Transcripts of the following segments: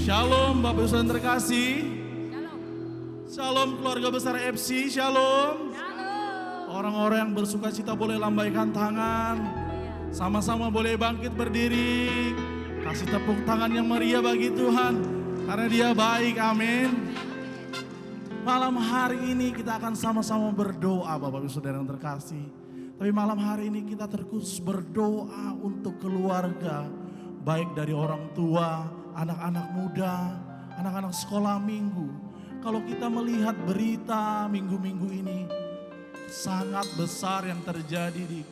Shalom Bapak Ibu Saudara terkasih. Shalom. Shalom keluarga besar FC. Shalom. Shalom. Orang-orang yang bersuka cita boleh lambaikan tangan. Sama-sama boleh bangkit berdiri. Kasih tepuk tangan yang meriah bagi Tuhan. Karena Dia baik, amin. Malam hari ini kita akan sama-sama berdoa Bapak Ibu Saudara yang terkasih. Tapi malam hari ini kita terkhusus berdoa untuk keluarga. Baik dari orang tua, anak-anak muda, anak-anak sekolah minggu. Kalau kita melihat berita minggu-minggu ini sangat besar yang terjadi di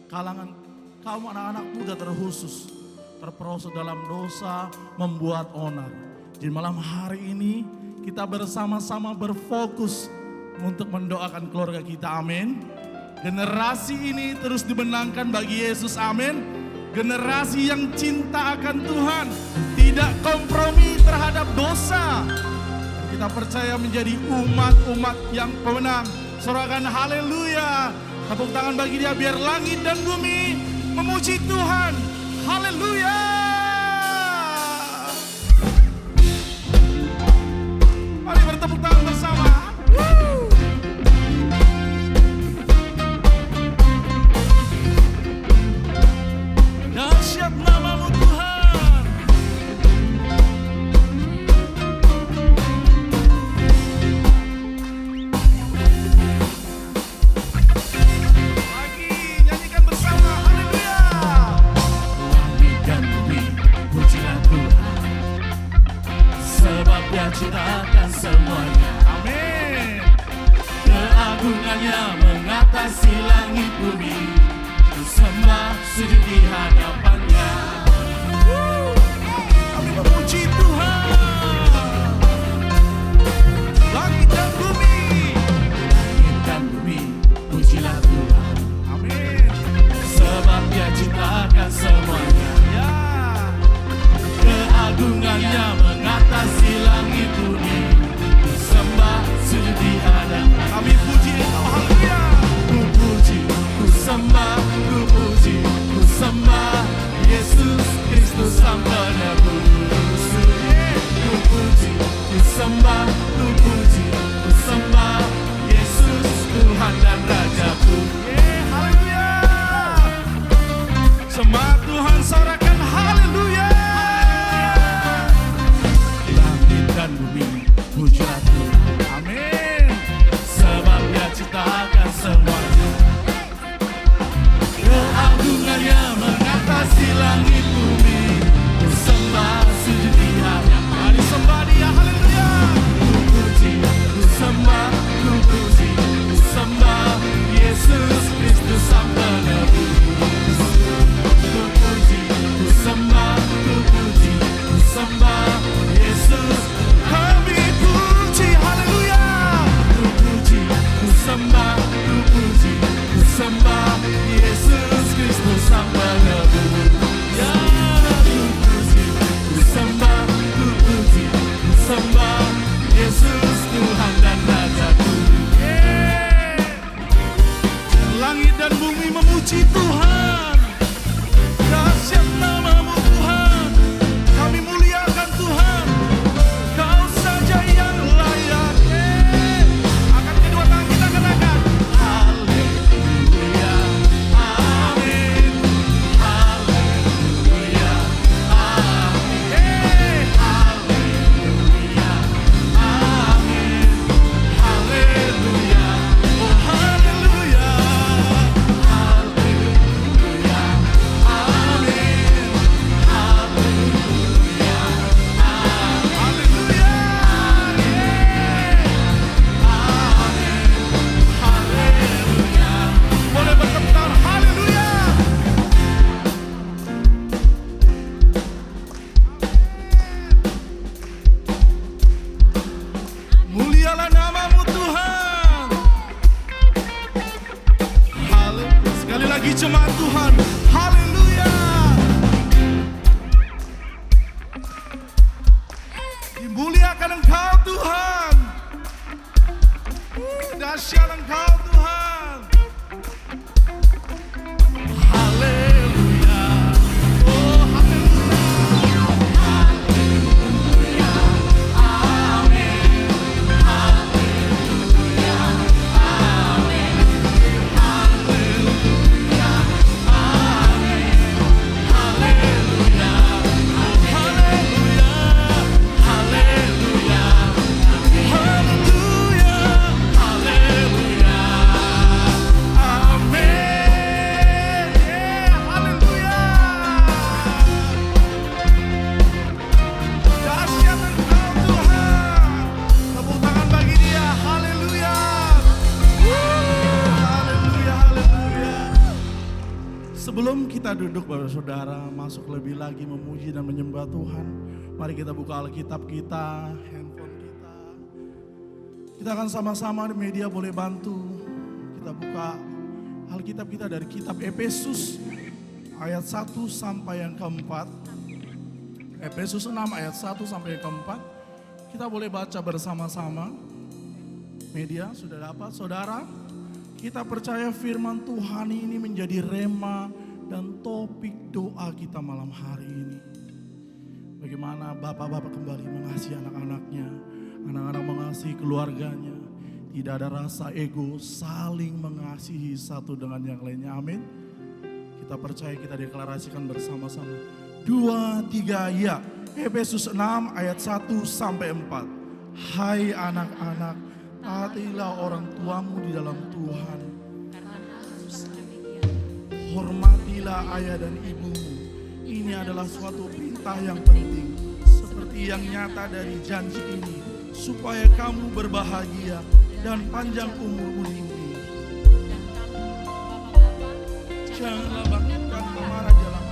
kalangan kaum anak-anak muda terkhusus. Terperosok dalam dosa, membuat onar. Jadi malam hari ini kita bersama-sama berfokus untuk mendoakan keluarga kita, amin. Generasi ini terus dimenangkan bagi Yesus, amin. Generasi yang cinta akan Tuhan, tidak kompromi terhadap dosa. Kita percaya menjadi umat-umat yang pemenang. Sorakan haleluya. Tepuk tangan bagi Dia biar langit dan bumi memuji Tuhan. Haleluya. Mari bertepuk tangan bersama. Dahsyat namamu Tuhan. Lagi nyanyikan bersama, haleluya. Langit dan bumi pujilah Tuhan, sebab Dia ciptakan semuanya. Amin. Keagungannya mengatasi langit bumi, ku sembah sujud di hadapannya. Kami memuji Tuhan. Langit dan bumi. Langit dan bumi pujilah Tuhan, Amin. sebab Dia ciptakan semuanya. Ya. Keagungannya mengatasi langit bumi, ku sembah sujud di hadapannya. Kami puji Engkau, haleluya. Ku puji, ku sembah, ku puji, ku sembah, kita duduk Bapak Saudara, masuk lebih lagi memuji dan menyembah Tuhan. Mari kita buka Alkitab kita, handphone kita. Kita akan sama-sama di media boleh bantu. Kita buka Alkitab kita dari kitab Efesus ayat 1 sampai yang keempat. Efesus 6 ayat 1 sampai yang keempat. Kita boleh baca bersama-sama. Media sudah dapat saudara? Kita percaya firman Tuhan ini menjadi rema dan topik doa kita malam hari ini. Bagaimana bapak-bapak kembali mengasihi anak-anaknya, anak-anak mengasihi keluarganya. Tidak ada rasa ego, saling mengasihi satu dengan yang lainnya. Amin. Kita percaya, kita deklarasikan bersama-sama. 2, 3, ya. Efesus 6 ayat 1 sampai 4. Hai anak-anak, taatilah orang tuamu di dalam Tuhan. Hormatilah ayah dan ibumu. Ini adalah suatu perintah yang penting. Seperti yang nyata dari janji ini. Supaya kamu berbahagia dan panjang umurmu di bumi. Janganlah bangkitkan pemarah dalam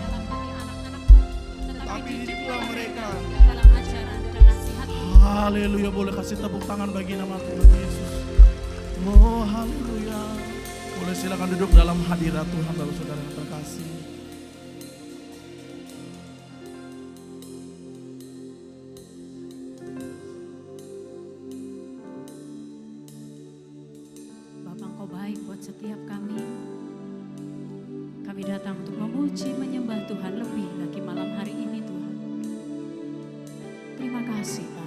tapi didiklah mereka. Haleluya, boleh kasih tepuk tangan bagi nama Tuhan Yesus. Oh haleluya. Boleh silakan duduk dalam hadirat Tuhan Bapak Saudara yang terkasih. Bapak Engkau baik buat setiap kami. Kami datang untuk memuji, menyembah Tuhan lebih lagi malam hari ini Tuhan. Terima kasih Bapak.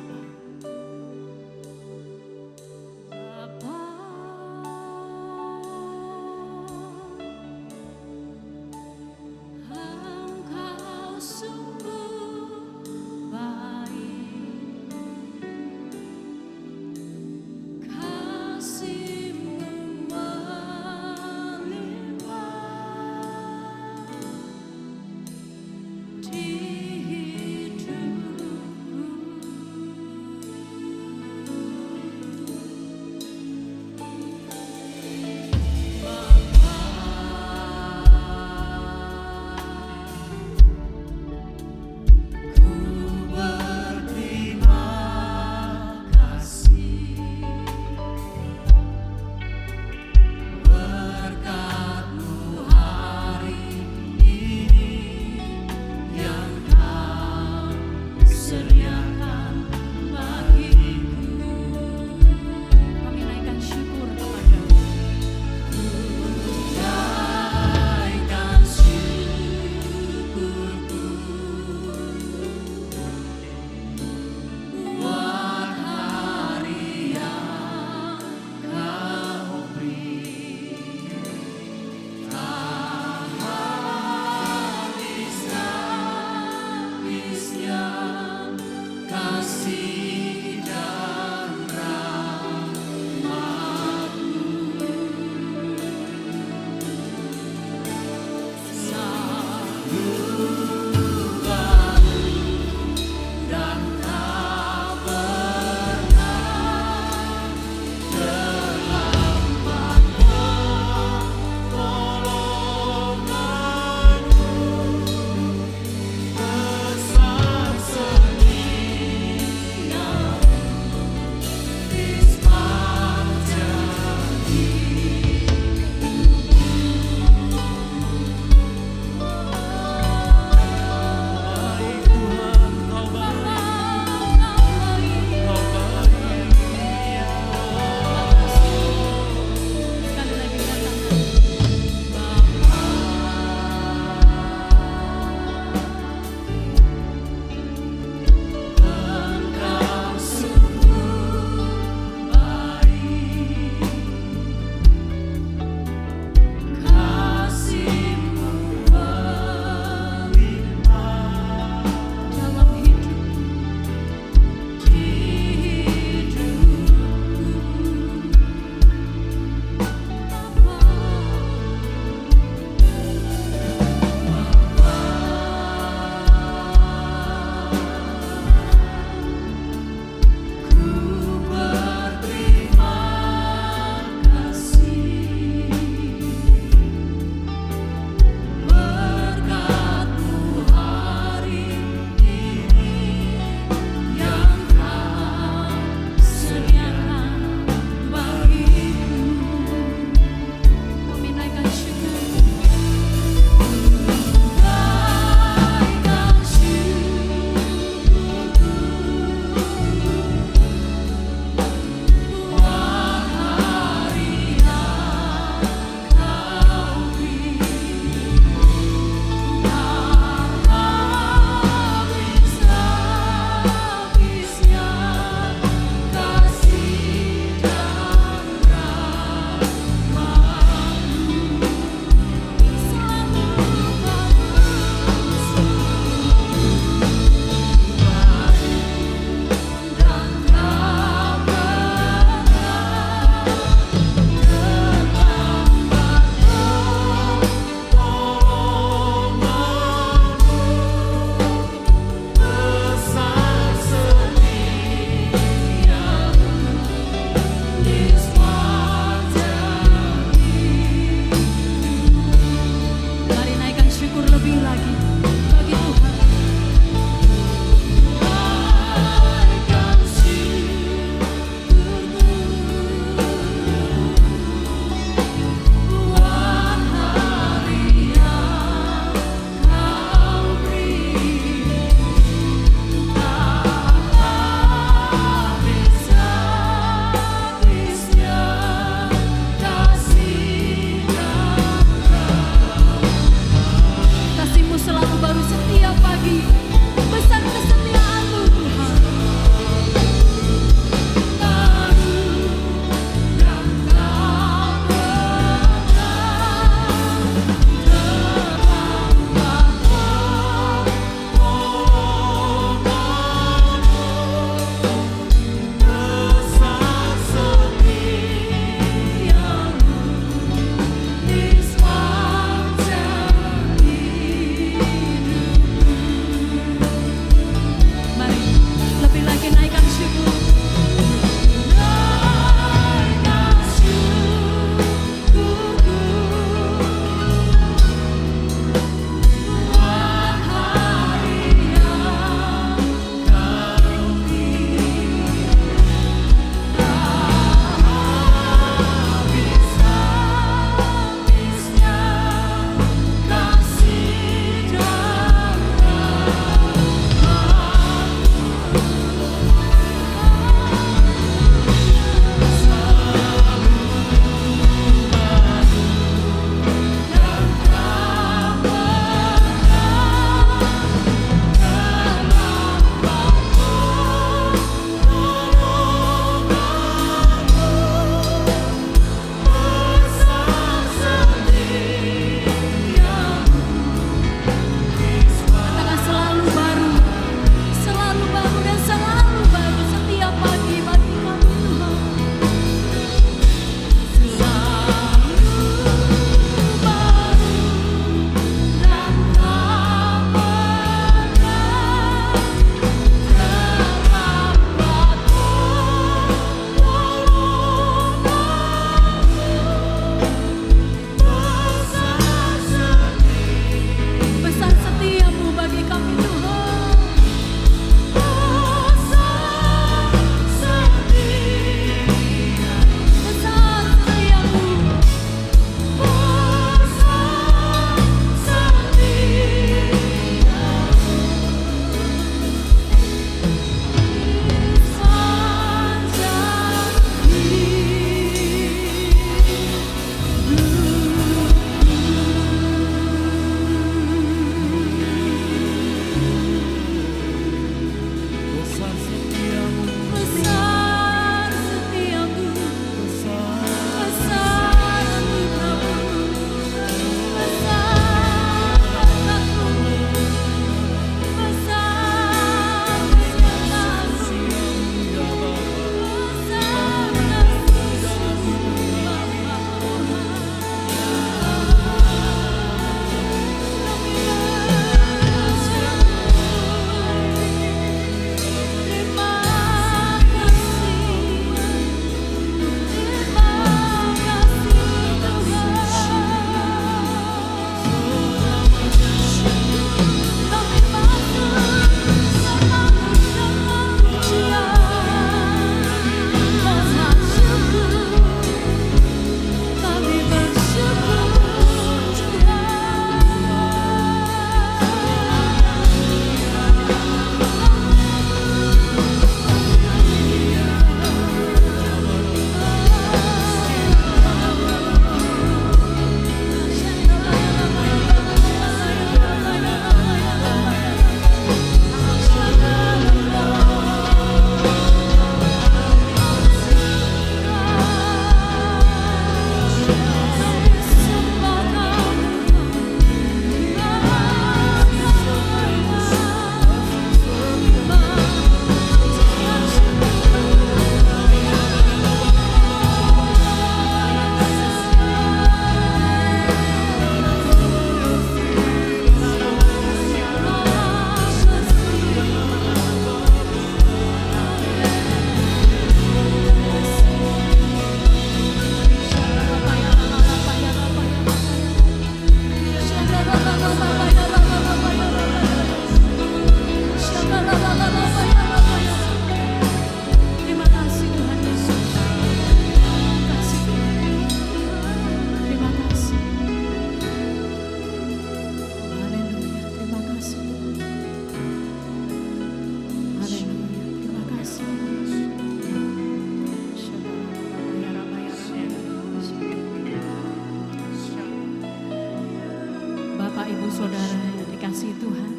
kasih Tuhan.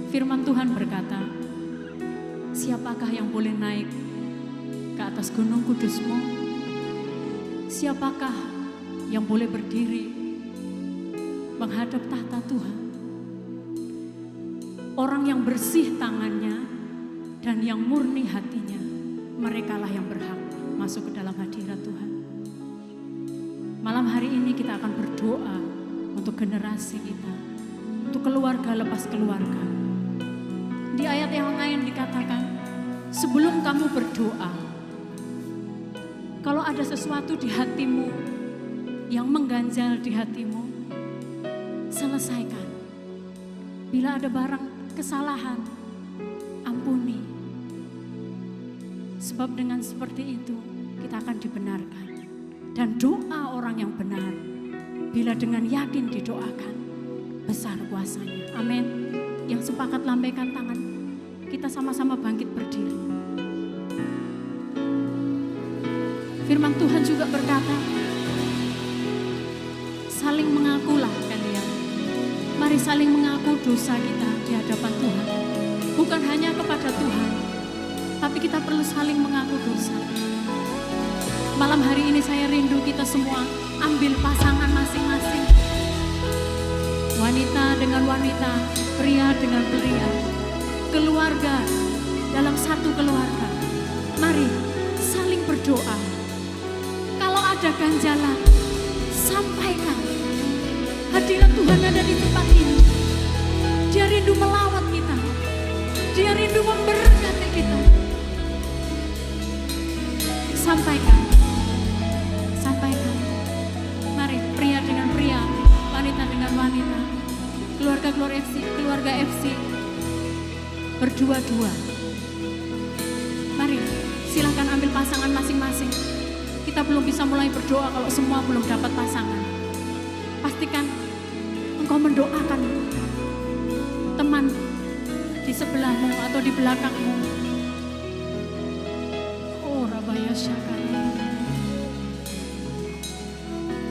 Firman Tuhan berkata, siapakah yang boleh naik ke atas gunung kudus-Mu? Siapakah yang boleh berdiri menghadap tahta Tuhan? Orang yang bersih tangannya dan yang murni hatinya, merekalah yang berhak masuk ke dalam hadirat Tuhan. Malam hari ini kita akan berdoa untuk generasi kita, untuk keluarga lepas keluarga. Di ayat yang lain dikatakan, sebelum kamu berdoa, kalau ada sesuatu di hatimu yang mengganjal di hatimu, selesaikan. Bila ada barang kesalahan, ampuni. Sebab dengan seperti itu kita akan dibenarkan. Dan doa orang yang benar, bila dengan yakin didoakan, besar kuasanya. Amin. Yang sepakat lambaikan tangan, kita sama-sama bangkit berdiri. Firman Tuhan juga berkata, saling mengakulah kalian. Mari saling mengaku dosa kita di hadapan Tuhan. Bukan hanya kepada Tuhan, tapi kita perlu saling mengaku dosa. Malam hari ini saya rindu kita semua ambil pasangan masing-masing. Wanita dengan wanita, pria dengan pria. Keluarga dalam satu keluarga. Mari saling berdoa. Kalau ada ganjalan, sampaikan. Hadirat Tuhan ada di tempat ini. Dia rindu melawat kita. Dia rindu memberkati kita. Sampaikan. Sampaikan. Mari pria dengan pria, wanita dengan wanita. Keluarga FC berdua-dua. Mari silakan ambil pasangan masing-masing. Kita belum bisa mulai berdoa kalau semua belum dapat pasangan. Pastikan engkau mendoakan teman di sebelahmu atau di belakangmu. Oh Rabaya Syakari.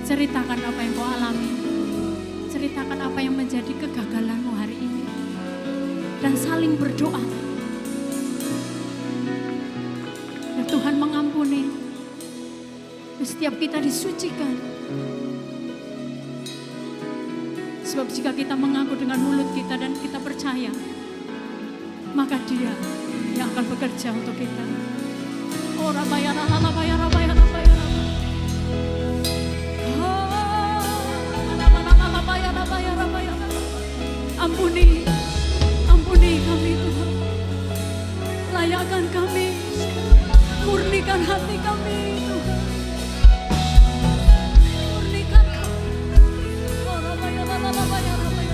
Ceritakan apa yang kau alami. Ceritakan apa yang menjadi kegagalanmu hari ini. Dan saling berdoa. Ya Tuhan mengampuni. Setiap kita disucikan. Sebab jika kita mengaku dengan mulut kita dan kita percaya, maka Dia yang akan bekerja untuk kita. Oh Rabaya Rabaya Rabaya Rabaya. Ampuni, ampuni kami Tuhan. Layakkan kami, murnikan hati kami Tuhan. Murnikan kami. Oh Rabaya Rabaya Rabaya.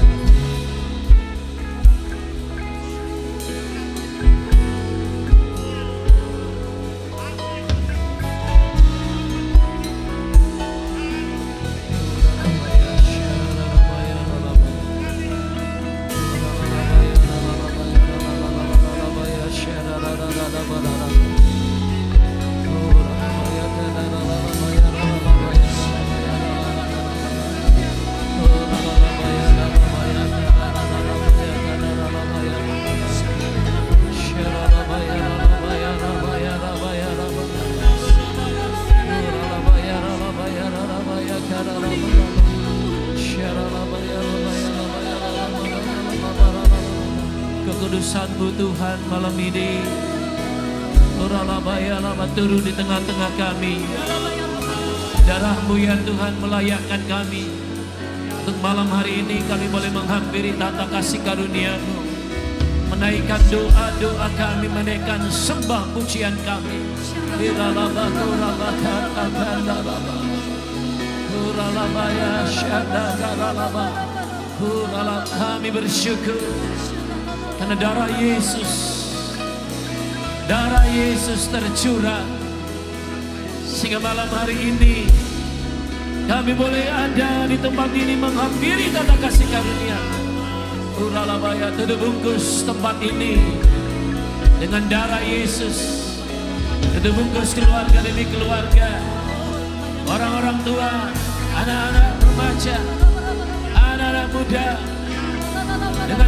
Kekudusan-Mu Tuhan malam ini turun di tengah-tengah kami. Darah-Mu ya Tuhan melayakkan kami. Untuk malam hari ini kami boleh menghampiri tata kasih karunia-Mu, menaikkan doa-doa kami, menaikkan sembah pujian kami. Kami bersyukur karena darah Yesus tercurah, sehingga malam hari ini kami boleh ada di tempat ini menghampiri tata kasih karunia. Uralabaya, terbungkus tempat ini dengan darah Yesus. Terbungkus keluarga demi keluarga, orang-orang tua, anak-anak remaja, anak-anak muda, dengan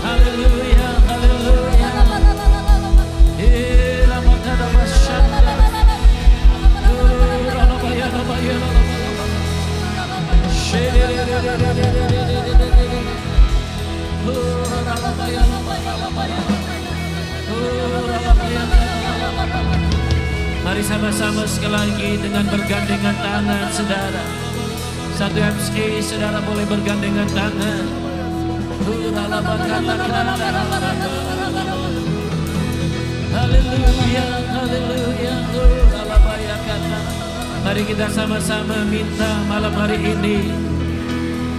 Haleluya, haleluya. Mari sama-sama sekali lagi dengan bergandengan tangan, saudara. Satu MC, saudara boleh bergandengan tangan. Haleluya, haleluya. Mari kita sama-sama minta malam hari ini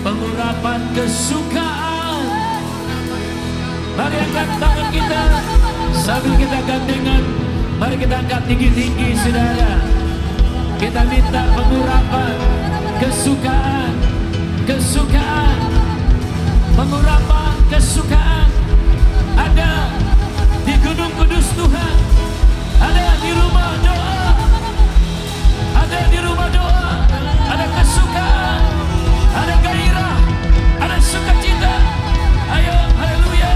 pengurapan kesukaan. Mari angkat tangan kita sambil kita gandengan. Mari kita angkat tinggi-tinggi, saudara. Kita minta pengurapan kesukaan, kesukaan, pengurapan kesukaan. Ada di Gunung Kudus Tuhan, ada di rumah doa, ada di rumah doa, ada kesukaan, ada gairah, ada sukacita. Ayo, haleluya.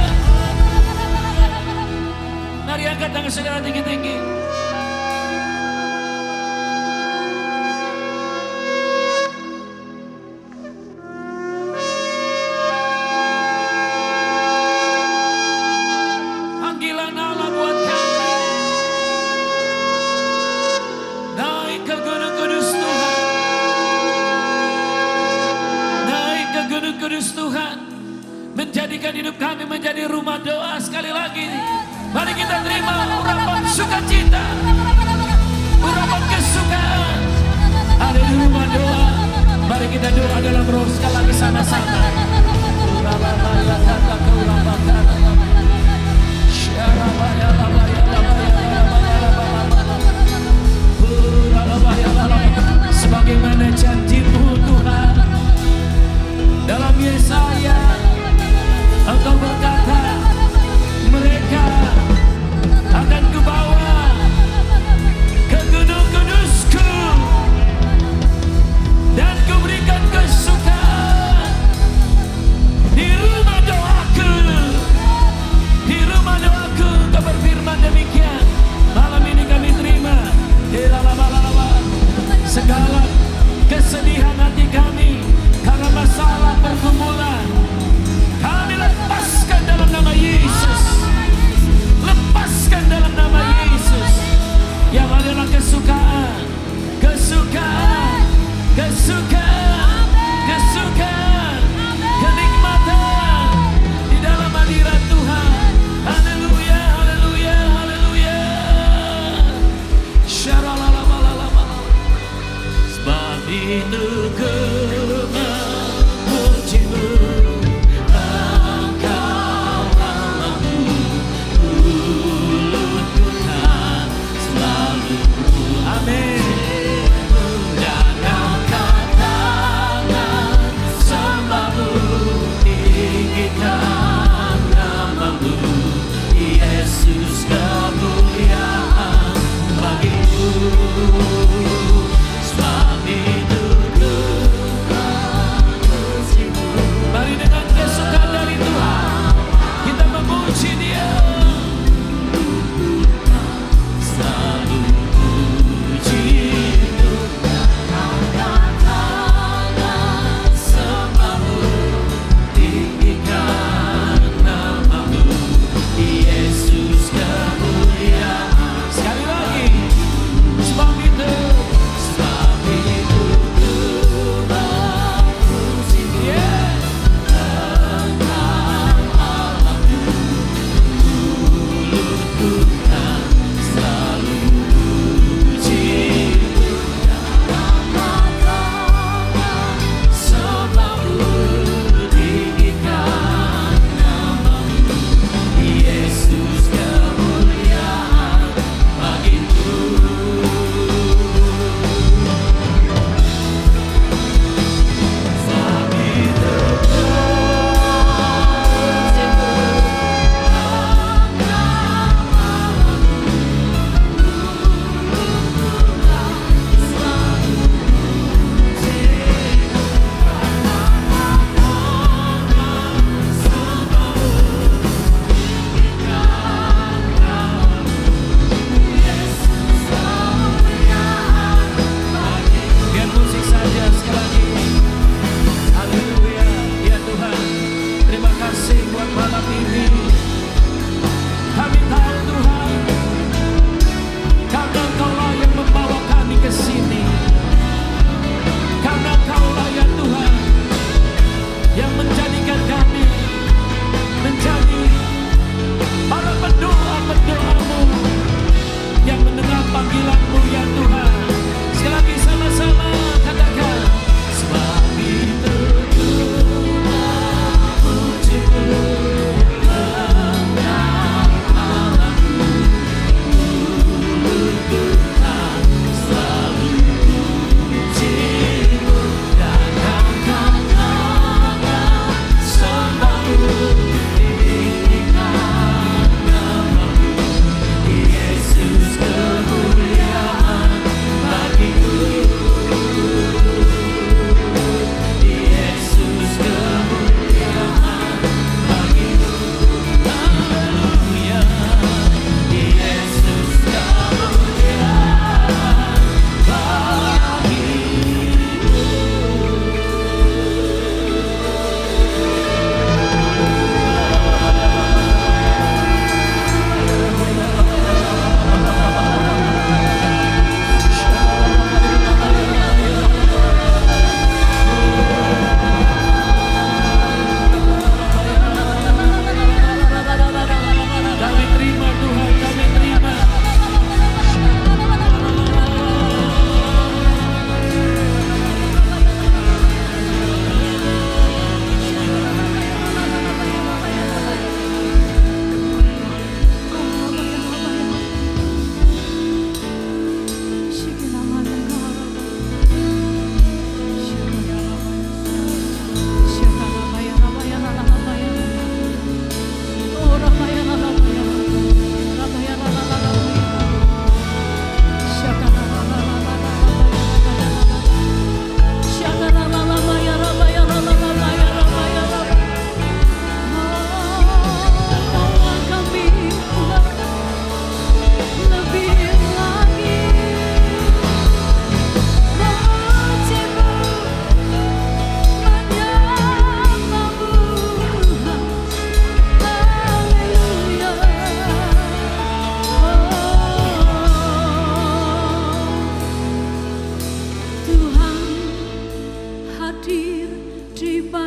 Mari angkat tangan saudara tinggi-tinggi. Panggilan Allah buat kami. Naik ke Gunung Kudus Tuhan. Naik ke Gunung Kudus Tuhan. Menjadikan hidup kami menjadi rumah doa sekali lagi. Mari kita terima urapan sukacita, urapan kesukaan. Ada di rumah doa. Mari kita doa dalam roh sekali lagi sama-sama. Sebagaimana janji-Mu Tuhan dalam Yesaya, Engkau berkata, mereka akan kubawa ke gunung kudusku dan kuberikan kesukaan di rumah doaku. Di rumah doaku Kau berfirman demikian. Malam ini kami terima segala kesedihan hati kami karena masalah pergumulan. Kami lepaskan dalam nama Yesus. Lepaskan dalam nama Yesus. Yang adalah kesukaan, kesukaan, kesukaan, kesukaan, kenikmatan di dalam hadirat Tuhan. Haleluya, haleluya, haleluya. Syaralalalala. Sebab itu ku memuji-Mu. Sebab itu ku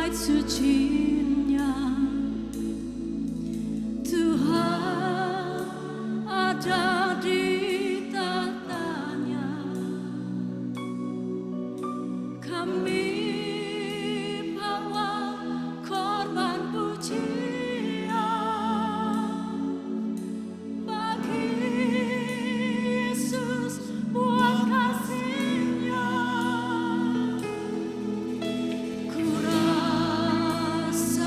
bait sucinya. Tuhan ada di tatanya. Kami bawa korban pujian bagi Yesus buat kasih-Nya. Ku rasa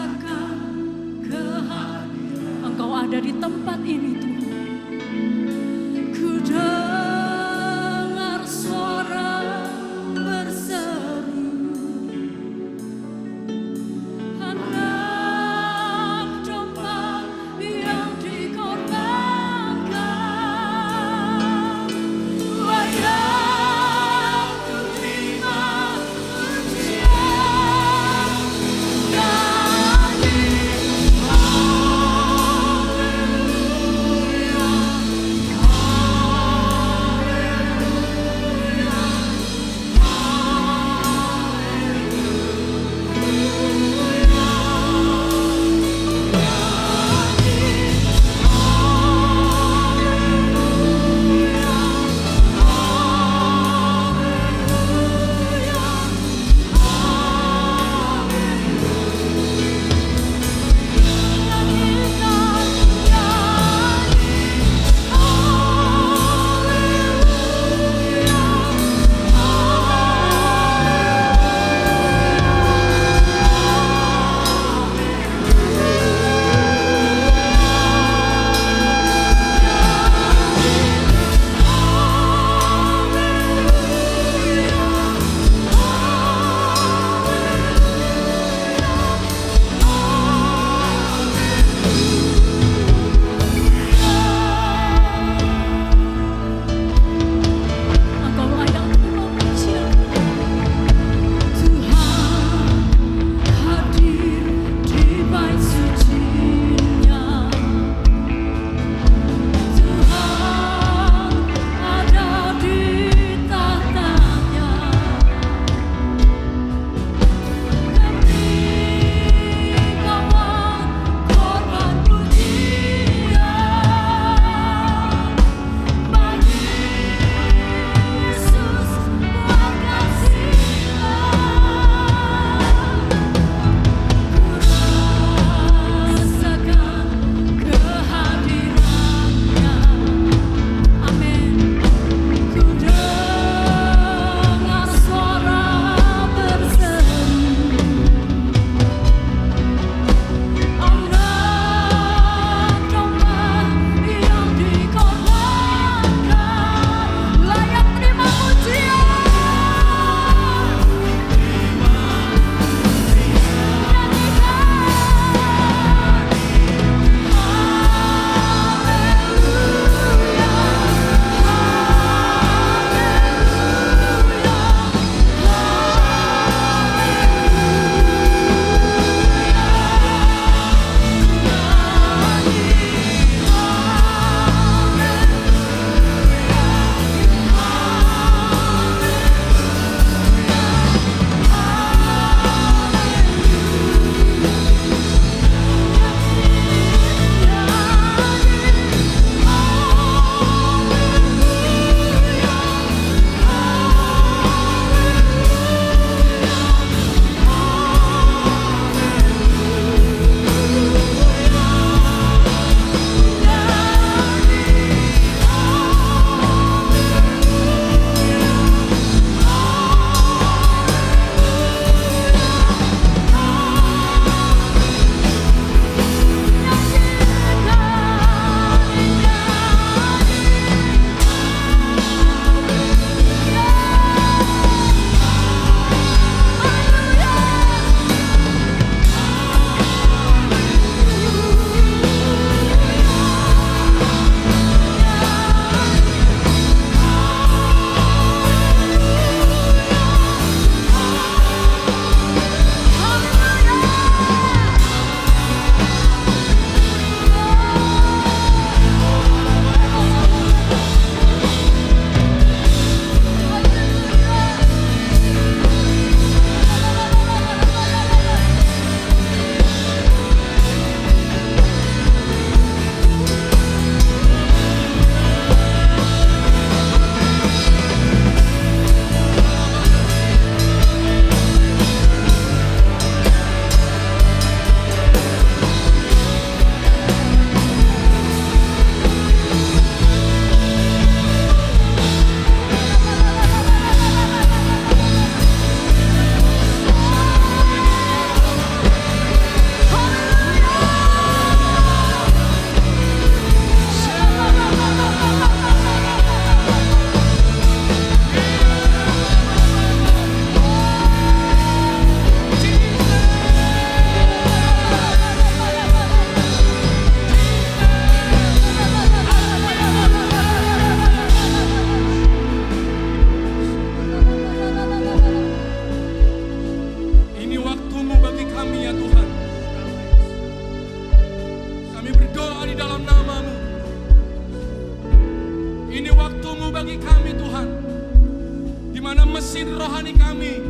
mana mesin rohani kami.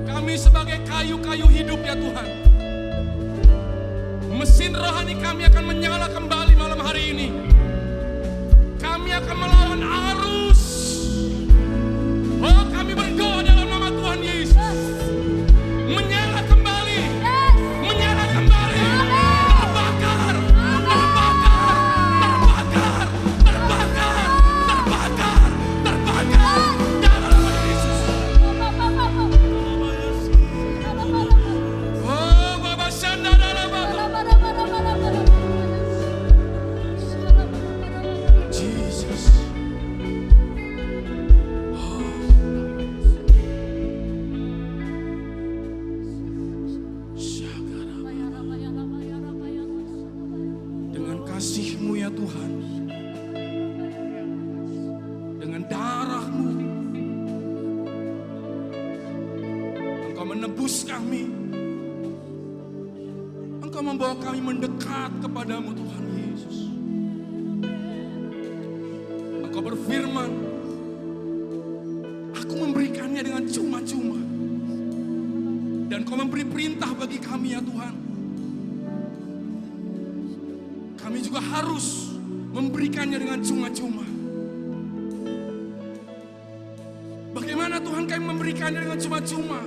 Kami sebagai kayu-kayu hidup ya Tuhan. Mesin rohani kami akan menyala kembali malam hari ini. Kami akan melawan arus. Oh, kami berdoa dalam nama Tuhan Yesus. Menyala kembali. Menyala kembali. Terbakar. Terbakar. Terbakar. Terbakar. Terbakar. Terbakar. Dalam nama Yesus. Oh, Baba Shanda dalam Jesus. Dengan kasih-Mu ya Tuhan, dengan darah-Mu, Engkau menebus kami. Engkau membawa kami mendekat kepadamu Tuhan Yesus. Engkau berfirman, aku memberikannya dengan cuma-cuma. Dan Kau memberi perintah bagi kami ya Tuhan. Kami juga harus memberikannya dengan cuma-cuma. Bagaimana Tuhan kami memberikannya dengan cuma-cuma?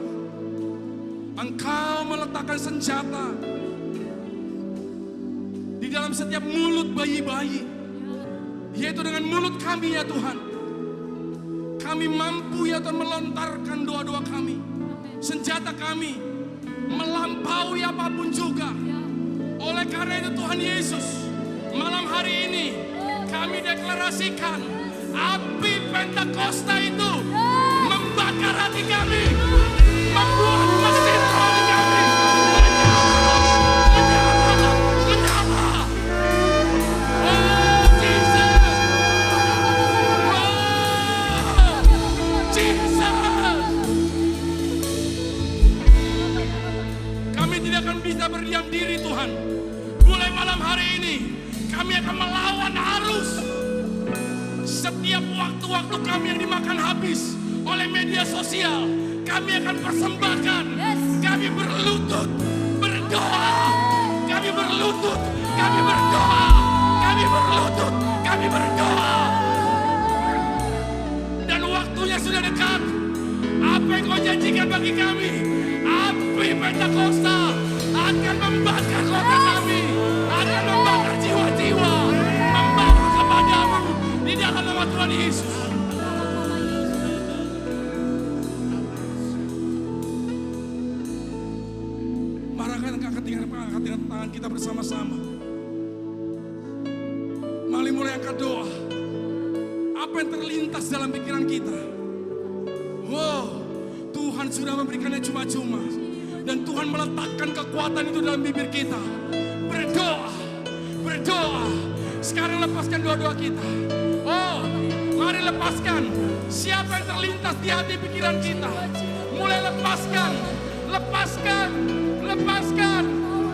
Engkau meletakkan senjata di dalam setiap mulut bayi-bayi, yaitu dengan mulut kami ya Tuhan. Kami mampu ya Tuhan melontarkan doa-doa kami. Senjata kami melampaui apapun juga. Oleh karena itu Tuhan Yesus, malam hari ini kami deklarasikan api Pentakosta itu membakar hati kami, membuat mesin rohani kami menyala. Oh Jesus, oh Jesus. Kami tidak akan bisa berdiam diri Tuhan. Mulai malam hari ini kami akan melawan arus. Setiap waktu-waktu kami yang dimakan habis oleh media sosial, kami akan persembahkan. Kami berlutut berdoa. Kami berlutut, kami berdoa. Kami berlutut, kami berdoa. Dan waktunya sudah dekat. Apa yang Kau janjikan bagi kami? Api Pentakosta akan membakar kota kami, akan membakar jiwa-jiwa, membawa kepadamu di dalam nama Tuhan Yesus. Mari kita angkat tangan kita bersama-sama. Mari mulai angkat doa. Apa yang terlintas dalam pikiran kita? Wow, Tuhan sudah memberikannya cuma-cuma. Dan Tuhan meletakkan kekuatan itu dalam bibir kita. Berdoa, berdoa. Sekarang lepaskan doa-doa kita. Oh, mari lepaskan. Siapa yang terlintas di hati pikiran kita? Mulai lepaskan, lepaskan, lepaskan.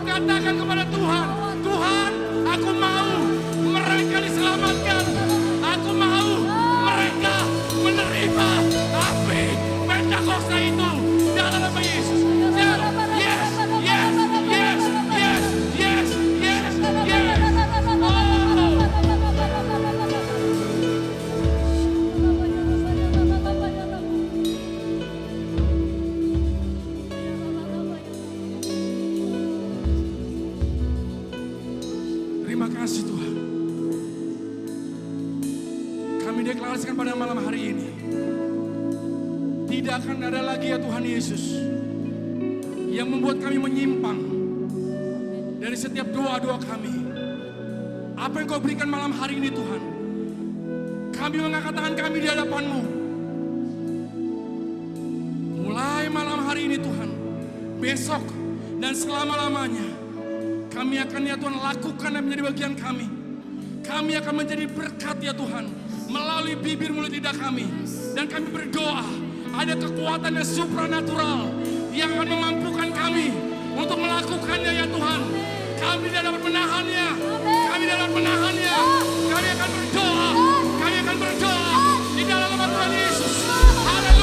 Katakan kepada Tuhan, Tuhan, aku mau mereka diselamatkan. Aku mau mereka menerima api Pentakosta itu dalam nama Yesus. Yes, yes, yes, yes, yes, yes, yes. Oh. Terima kasih Tuhan. Kami deklarasikan pada malam hari ini, tidak akan ada lagi ya Tuhan Yesus yang membuat kami menyimpang dari setiap doa-doa kami. Apa yang Kau berikan malam hari ini Tuhan, kami mengangkat tangan kami di hadapan-Mu. Mulai malam hari ini Tuhan, besok dan selama-lamanya, kami akan ya Tuhan lakukan yang menjadi bagian kami. Kami akan menjadi berkat ya Tuhan, melalui bibir mulut lidah kami. Dan kami berdoa, ada kekuatan yang supranatural yang akan memampukan kami untuk melakukannya ya Tuhan. Kami tidak dapat menahannya. Kami tidak dapat menahannya. Kami akan berdoa. Kami akan berdoa di dalam nama Tuhan Yesus. Haleluya.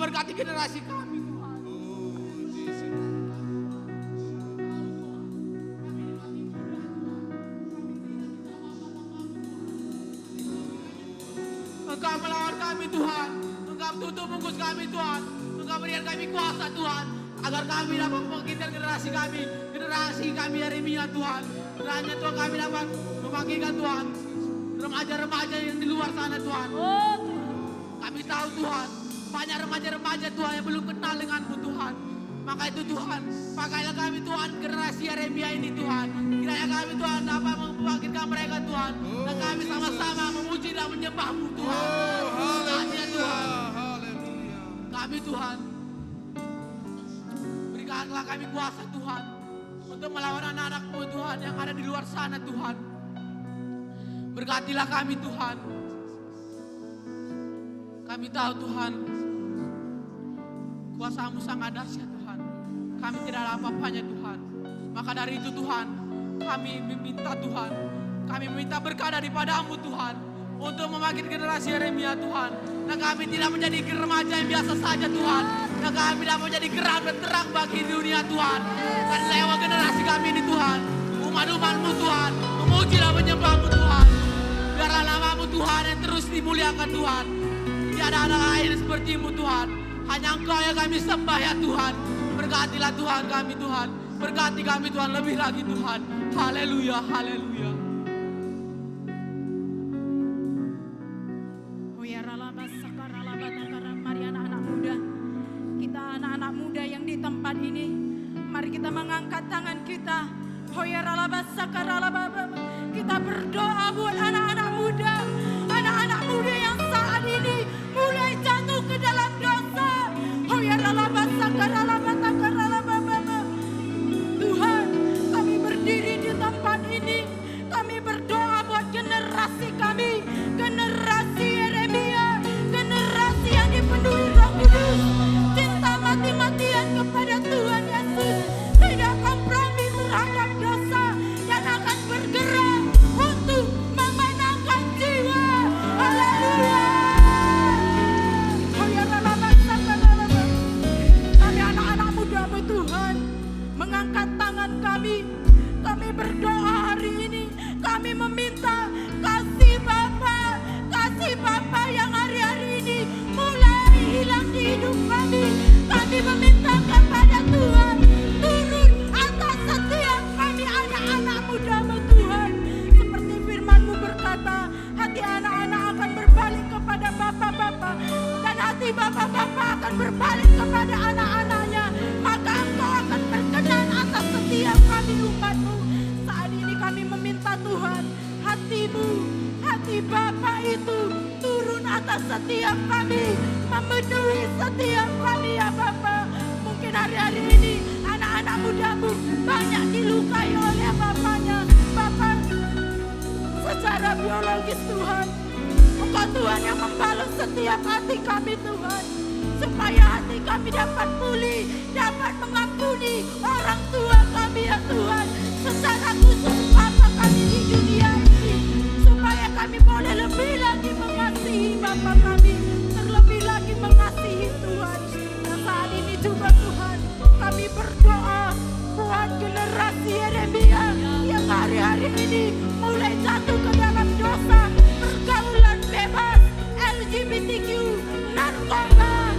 berkati generasi kami Tuhan. Engkau melawan kami Tuhan, Engkau tutup bungkus kami Tuhan, Engkau berikan kami kuasa Tuhan, agar kami dapat membangkitkan generasi kami Yeremia Tuhan. Kiranya Tuhan kami dapat membangkitkan Tuhan, remaja-remaja yang di luar sana Tuhan. Kami tahu Tuhan, banyak remaja-remaja Tuhan yang belum kenal dengan-Mu Tuhan. Maka itu Tuhan, pakailah kami Tuhan generasi Yeremia ini Tuhan. Kiranya kami Tuhan dapat membangkitkan mereka Tuhan. Dan kami sama-sama memuji dan menyembah-Mu Tuhan. Haleluya Tuhan. Kami Tuhan, berikanlah kami kuasa Tuhan untuk melawan anak-anak-Mu Tuhan yang ada di luar sana Tuhan. Berkatilah kami Tuhan. Kami tahu Tuhan, kuasa-Mu sangat dahsyat Tuhan. Kami tidak ada apa-apanya Tuhan. Maka dari itu Tuhan, kami meminta Tuhan, kami meminta berkah daripada-Mu Tuhan, untuk membangkit generasi Yeremia Tuhan. Dan kami tidak menjadi remaja yang biasa saja Tuhan. Dan kami tidak menjadi gerang dan terang bagi dunia Tuhan. Dan lewat generasi kami ini Tuhan, umat-umat-Mu Tuhan, memuji dan menyembah-Mu Tuhan. Biarlah nama-Mu Tuhan yang terus dimuliakan Tuhan. Tiada ada lain seperti-Mu Tuhan. Hanya Engkau yang kami sembah ya Tuhan. Berkatilah Tuhan kami Tuhan. Berkati kami Tuhan lebih lagi Tuhan. Haleluya, haleluya. Mari anak-anak muda, kita anak-anak muda yang di tempat ini, mari kita mengangkat tangan kita. Kita berdoa buat anak-anak muda yang saat ini mulai jatuh ke dalam dosa. Tuhan, kami berdiri di tempat ini, kami berdoa buat generasi kami, generasi Yeremia, generasi yang dipenuhi Roh Kudus, cinta mati-matian kepada Tuhan Yesus, tidak kompromi terhadap dosa, dan akan bergerak untuk memenangkan jiwa. Haleluya. Kami anak-anak muda-Mu Tuhan, mengangkat tangan kami berdoa hari ini, kami meminta kasih Bapa yang hari-hari ini mulai hilang di hidup kami. Kami meminta kepada Tuhan, turun atas setiap kami anak-anak muda-Mu Tuhan. Seperti firman-Mu berkata, hati anak-anak akan berbalik kepada bapak-bapak, dan hati bapak-bapak akan berbalik kepada anak-anaknya. Maka Engkau akan berkenan atas setiap kami umat-Mu. Saat ini kami meminta Tuhan, hati-Mu, hati Bapa itu turun atas setiap kami, memenuhi setiap kami ya Bapa. Mungkin hari-hari ini anak-anak muda-Mu banyak dilukai oleh bapaknya, Bapak secara biologis Tuhan. Engkau Tuhan yang membalas setiap hati kami Tuhan, supaya hati kami dapat pulih, dapat mengampuni orang tua kami ya Tuhan, secara khusus Bapa kami di dunia ini, supaya kami boleh lebih lagi mengasihi Bapa kami, terlebih lagi mengasihi Tuhan. Dan saat ini juga Tuhan, kami berdoa buat generasi Yeremia yang hari-hari ini mulai jatuh ke dalam dosa, pergaulan bebas, LGBTQ, narkoba,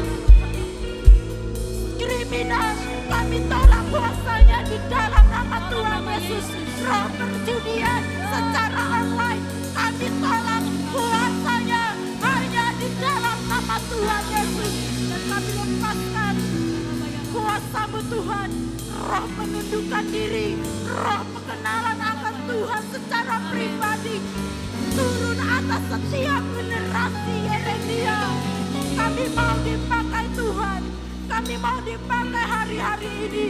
kriminal. Kami tolak kuasanya di dalam nama Tuhan Yesus. Roh perjudian secara online, kami tolak kuasanya hanya di dalam nama Tuhan Yesus. Dan kami lepaskan kuasa-Mu Tuhan, roh penundukan diri, roh pengenalan akan Tuhan secara pribadi, turun atas setiap generasi Yeremia. Kami mau dipakai Tuhan, kami mau dipakai hari-hari ini.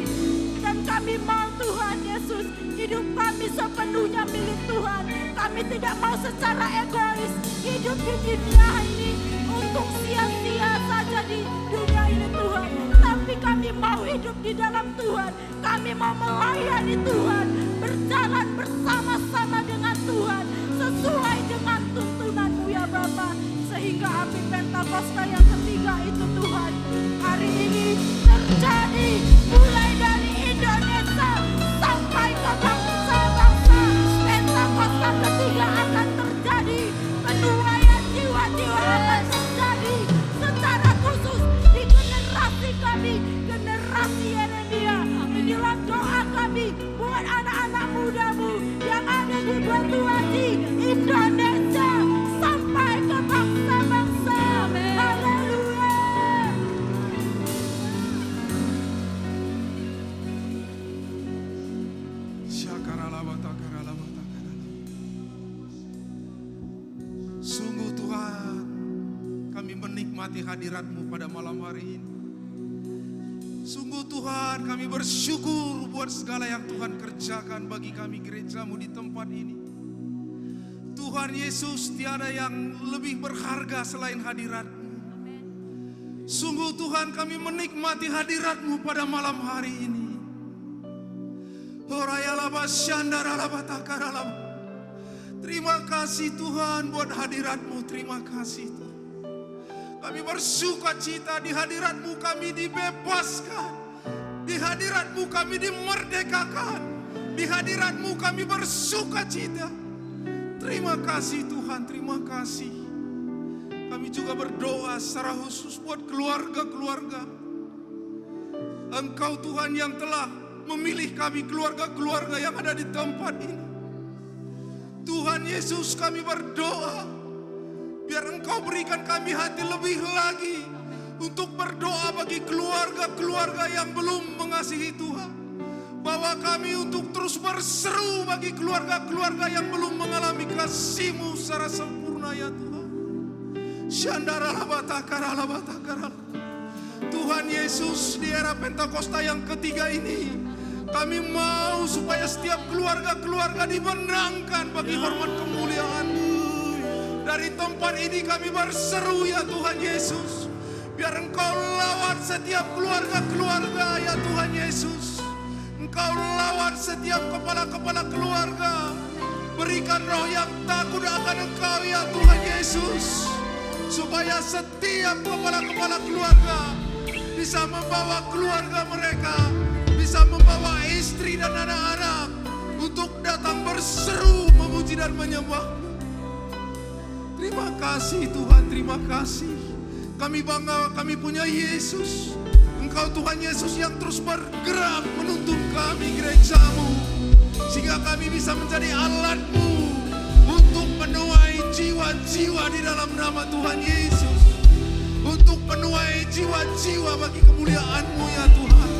Dan kami mau Tuhan Yesus, hidup kami sepenuhnya milik Tuhan. Kami tidak mau secara egois hidup di dunia ini untuk sia-sia saja di dunia ini Tuhan. Tapi kami mau hidup di dalam Tuhan. Kami mau melayani Tuhan, berjalan bersama-sama dengan Tuhan, sesuai dengan tuntunan-Mu ya Bapa. Sehingga api Pentakosta yang ketiga itu Tuhan menikmati hadirat-Mu pada malam hari ini. Sungguh Tuhan, kami bersyukur buat segala yang Tuhan kerjakan bagi kami gereja-Mu di tempat ini. Tuhan Yesus, tiada yang lebih berharga selain hadirat-Mu. Sungguh Tuhan, kami menikmati hadirat-Mu pada malam hari ini. Terima kasih Tuhan buat hadirat-Mu, terima kasih Tuhan. Kami bersuka cita di hadirat-Mu, kami dibebaskan. Di hadirat-Mu kami dimerdekakan. Di hadirat-Mu kami bersuka cita. Terima kasih Tuhan, terima kasih. Kami juga berdoa secara khusus buat keluarga-keluarga. Engkau Tuhan yang telah memilih kami, keluarga-keluarga yang ada di tempat ini. Tuhan Yesus, kami berdoa biar Engkau berikan kami hati lebih lagi untuk berdoa bagi keluarga-keluarga yang belum mengasihi Tuhan. Bawa kami untuk terus berseru bagi keluarga-keluarga yang belum mengalami kasih-Mu secara sempurna ya Tuhan. Tuhan Yesus, di era Pentakosta yang ketiga ini, kami mau supaya setiap keluarga-keluarga dimenangkan bagi hormat kemuliaan-Mu. Dari tempat ini kami berseru ya Tuhan Yesus, biar Engkau lawat setiap keluarga-keluarga ya Tuhan Yesus. Engkau lawat setiap kepala-kepala keluarga. Berikan roh yang takut akan Engkau ya Tuhan Yesus, supaya setiap kepala-kepala keluarga bisa membawa keluarga mereka, bisa membawa istri dan anak-anak untuk datang berseru memuji dan menyembah. Terima kasih Tuhan, terima kasih. Kami bangga kami punya Yesus. Engkau Tuhan Yesus yang terus bergerak menuntun kami gereja-Mu, sehingga kami bisa menjadi alat-Mu untuk menuai jiwa-jiwa di dalam nama Tuhan Yesus. Untuk menuai jiwa-jiwa bagi kemuliaan-Mu ya Tuhan.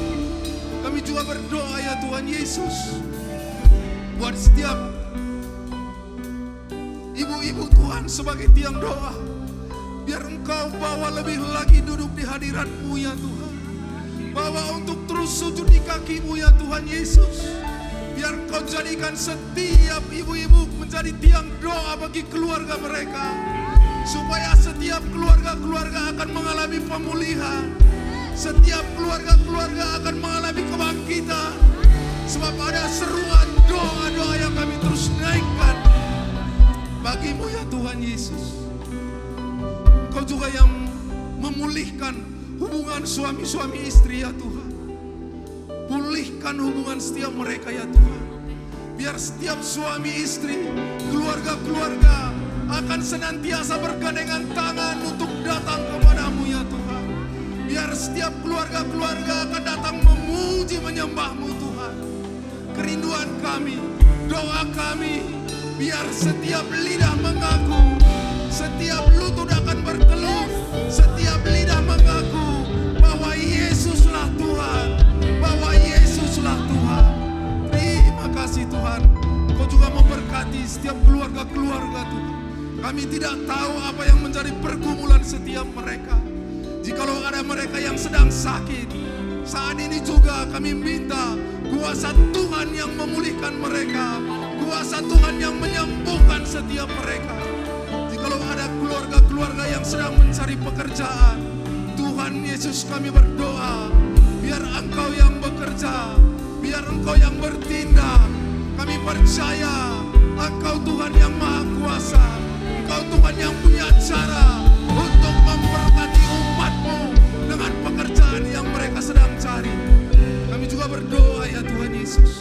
Kami juga berdoa ya Tuhan Yesus, buat setiap ibu-ibu Tuhan sebagai tiang doa, biar Engkau bawa lebih lagi duduk di hadirat-Mu ya Tuhan. Bawa untuk terus sujud di kaki-Mu ya Tuhan Yesus. Biar Engkau jadikan setiap ibu-ibu menjadi tiang doa bagi keluarga mereka, supaya setiap keluarga-keluarga akan mengalami pemulihan. Setiap keluarga-keluarga akan mengalami kebangkitan. Sebab ada seruan doa-doa yang kami terus naikkan bagi-Mu ya Tuhan Yesus. Kau juga yang memulihkan hubungan suami-suami istri ya Tuhan. Pulihkan hubungan setiap mereka ya Tuhan. Biar setiap suami istri, keluarga-keluarga akan senantiasa bergandengan tangan untuk datang kepada-Mu ya Tuhan. Biar setiap keluarga-keluarga akan datang memuji menyembah-Mu Tuhan. Kerinduan kami, doa kami, biar setiap lidah mengaku, setiap lutut akan berteluh, setiap lidah mengaku bahwa Yesuslah Tuhan, bahwa Yesuslah Tuhan. Terima kasih Tuhan, Kau juga memberkati setiap keluarga-keluarga Tuhan. Kami tidak tahu apa yang menjadi pergumulan setiap mereka. Jikalau ada mereka yang sedang sakit, saat ini juga kami minta kuasa Tuhan yang memulihkan mereka, kuasa Tuhan yang menyembuhkan setiap mereka. Jikalau ada keluarga-keluarga yang sedang mencari pekerjaan, Tuhan Yesus kami berdoa, biar Engkau yang bekerja, biar Engkau yang bertindak. Kami percaya Engkau Tuhan yang Maha Kuasa, Engkau Tuhan yang punya cara untuk memberkati umat-Mu dengan pekerjaan yang mereka sedang cari. Kami juga berdoa ya Tuhan Yesus,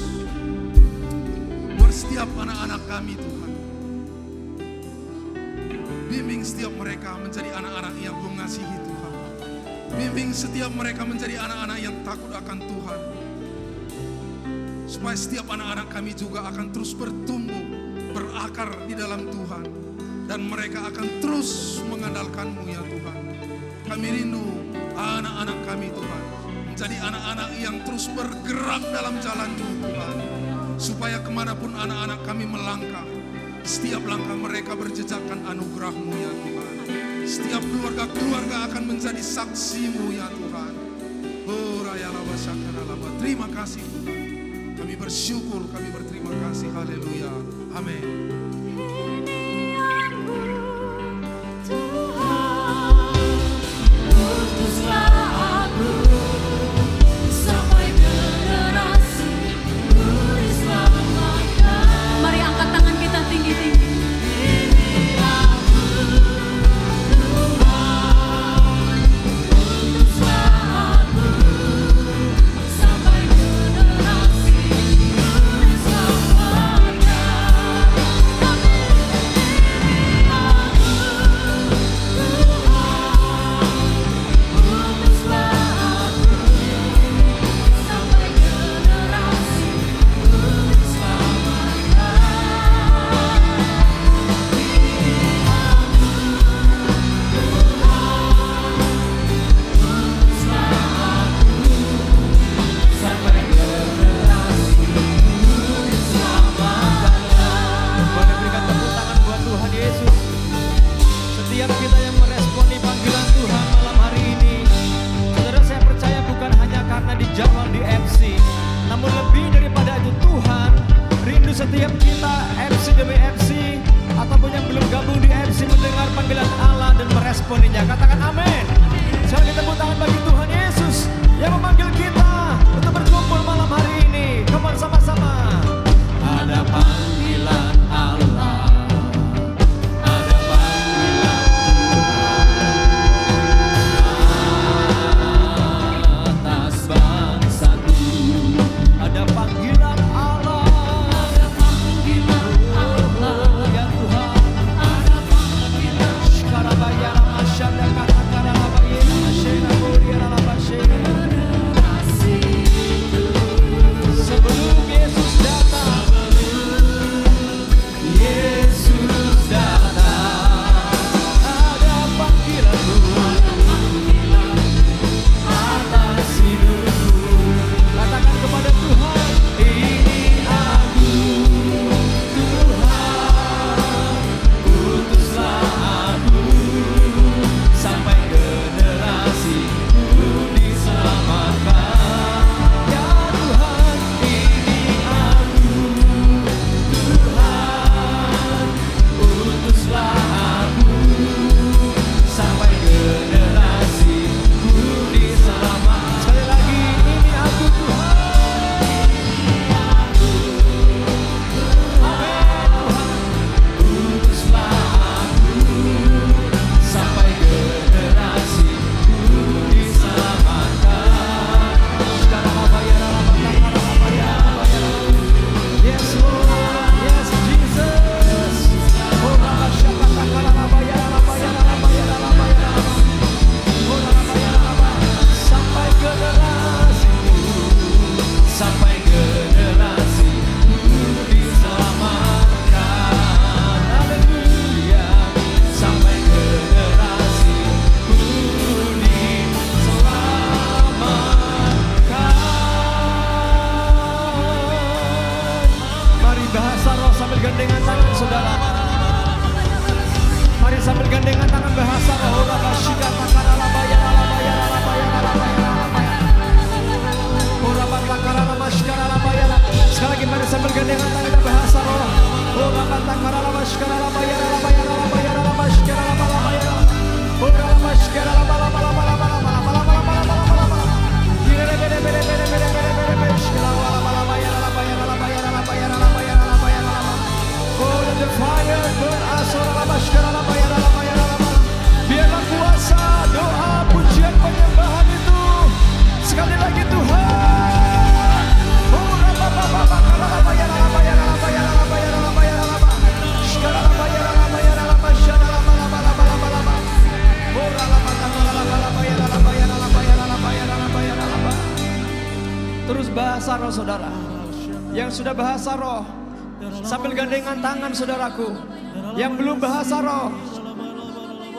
buat setiap anak-anak kami Tuhan. Bimbing setiap mereka menjadi anak-anak yang mengasihi Tuhan. Bimbing setiap mereka menjadi anak-anak yang takut akan Tuhan. Supaya setiap anak-anak kami juga akan terus bertumbuh, berakar di dalam Tuhan. Dan mereka akan terus mengandalkan-Mu ya Tuhan. Kami rindu anak-anak kami Tuhan menjadi anak-anak yang terus bergerak dalam jalan-Mu Tuhan. Supaya kemanapun anak-anak kami melangkah, setiap langkah mereka berjejakkan anugerah-Mu ya Tuhan. Setiap keluarga-keluarga akan menjadi saksimu ya Tuhan. Oh Raya Laba Syakara Laba. Terima kasih Tuhan. Kami bersyukur, kami berterima kasih. Haleluya. Amin. Mari angkat tangan kita tinggi-tinggi. Setiap kita MC demi MC ataupun yang belum gabung di MC mendengar panggilan Allah dan meresponinya, katakan amin. Sekarang kita tepuk tangan bagi Tuhan Yesus yang memanggil kita untuk berkumpul malam hari ini. Come on, sama-sama. Ada panggilan Allah, ada panggilan Tuhan atas bangsaku, ada panggilan Allah. Sebelum Yesus datang, ada panggilanmu atas hidupku. Katakan kepada Tuhan, ini aku Tuhan, utuslah aku sampai generasiku diselamatkan. Ya Tuhan, ini aku Tuhan, utuslah aku sampai generasiku diselamatkan. Sekali lagi, ini aku Tuhan. Amin Tuhan, utuslah aku sampai generasiku diselamatkan. Yes Lord, yes Jesus. Oh Rama Syakata Kalabaya sampai generasiku, sampai generasiku diselamatkan. Haleluya, sampai generasiku diselamatkan. Mari bahasa roh sambil gandengan tangan saudara. Mari sambil gandengan tangan bahasa roh. Sekali lagi mari sambil gandengan tangan kita bahasa roh. Biarlah kuasa doa pujian penyembahan itu sekali lagi Tuhan. Terus bahasa roh saudara. Yang sudah bahasa roh sambil gandengan tangan saudaraku. Yang belum bahasa roh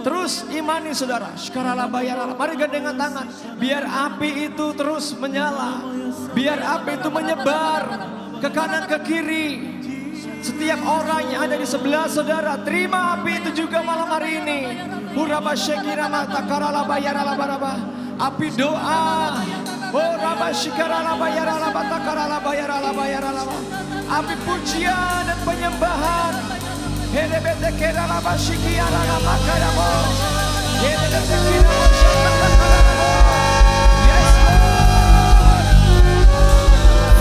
terus imani saudara. Mari gandengan tangan. Biar api itu terus menyala. Biar api itu menyebar ke kanan ke kiri. Setiap orang yang ada di sebelah saudara, terima api itu juga malam hari ini. Uraba shekira mata karala bayara labaraba. Api doa. Oh raba shikara labayara labata karala bayara labayara laba. Api pujian dan penyembahan. Herebete kera laba shikiara laba karabo. Herebete kera laba karabo. Yes Lord.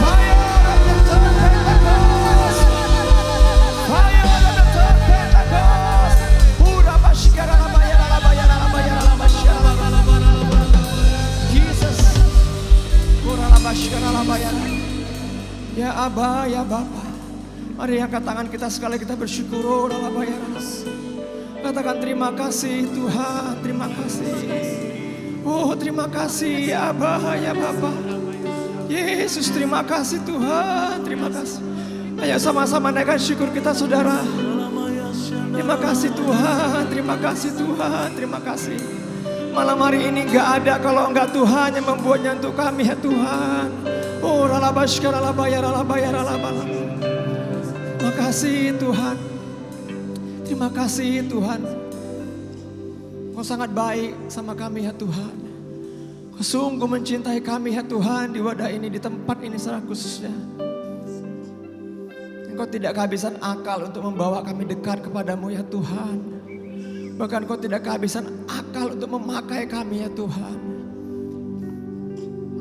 Fire of the third Pentecost. Fire of the third Pentecost. Uraba shikara labayara labayara labayara laba shikara laba. Jesus. Uraba shikara labayara. Ya Aba, ya Bapa. Mari angkat tangan kita sekali kita bersyukur. Oh, katakan terima kasih Tuhan, terima kasih. Oh, terima kasih ya Aba, ya Bapa. Yesus, terima kasih Tuhan, terima kasih. Ayo sama-sama naikkan syukur kita saudara. Terima kasih Tuhan, terima kasih Tuhan, terima kasih. Malam hari ini gak ada kalau enggak Tuhan yang membuatnya untuk kami ya Tuhan. Oh, ralabashkara labayara labayara labayara. Terima kasih Tuhan. Terima kasih Tuhan. Kau sangat baik sama kami ya Tuhan. Kau sungguh mencintai kami ya Tuhan di wadah ini, di tempat ini secara khususnya. Engkau tidak kehabisan akal untuk membawa kami dekat kepadamu ya Tuhan. Bahkan Kau tidak kehabisan akal untuk memakai kami ya Tuhan.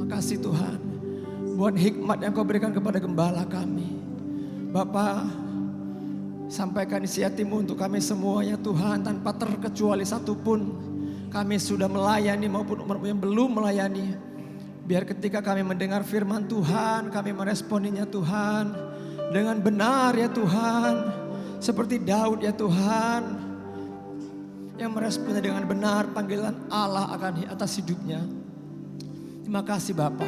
Makasih Tuhan buat hikmat yang Kau berikan kepada gembala kami. Bapa, sampaikan isi hati-Mu untuk kami semuanya Tuhan, tanpa terkecuali satupun. Kami sudah melayani maupun yang belum melayani. Biar ketika kami mendengar firman Tuhan, kami meresponinya Tuhan dengan benar ya Tuhan. Seperti Daud ya Tuhan, yang meresponnya dengan benar panggilan Allah akan atas hidupnya. Terima kasih Bapa.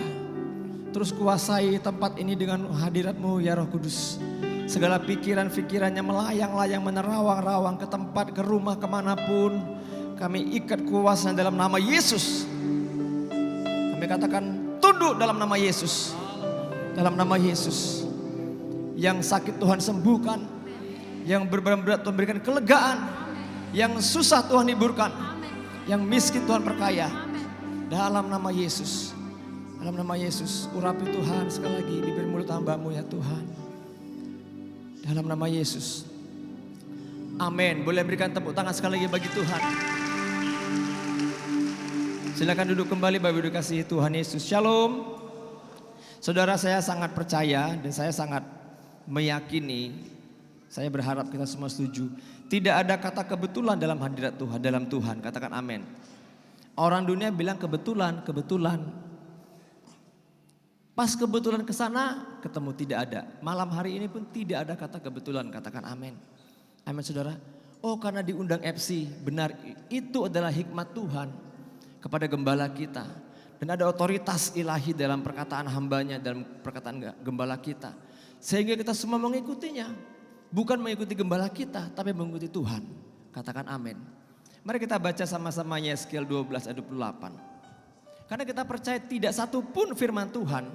Terus kuasai tempat ini dengan hadirat-Mu ya Roh Kudus. Segala pikiran-pikirannya melayang-layang, menerawang-rawang ke tempat, ke rumah, kemanapun. Kami ikat kuasanya dalam nama Yesus. Kami katakan tunduk dalam nama Yesus. Dalam nama Yesus. Yang sakit Tuhan sembuhkan. Yang berat Tuhan berikan kelegaan. Yang susah Tuhan hiburkan. Yang miskin Tuhan perkaya. Dalam nama Yesus. Dalam nama Yesus, urapi Tuhan sekali lagi bibir mulut hamba-Mu ya Tuhan. Dalam nama Yesus. Amin. Boleh berikan tepuk tangan sekali lagi bagi Tuhan. Silakan duduk kembali Bapak Ibu dikasihi Tuhan Yesus. Shalom. Saudara, saya sangat percaya dan saya sangat meyakini, saya berharap kita semua setuju. Tidak ada kata kebetulan dalam hadirat Tuhan, dalam Tuhan. Katakan amin. Orang dunia bilang kebetulan, kebetulan. Pas kebetulan ke sana ketemu tidak ada. Malam hari ini pun tidak ada kata kebetulan. Katakan amin. Amin saudara. Oh karena diundang FC. Benar, itu adalah hikmat Tuhan kepada gembala kita. Dan ada otoritas ilahi dalam perkataan hambanya, dalam perkataan gembala kita. Sehingga kita semua mengikutinya. Bukan mengikuti gembala kita, tapi mengikuti Tuhan. Katakan amin. Mari kita baca sama-sama Yeskiel 12 ayat 28. Karena kita percaya tidak satu pun firman Tuhan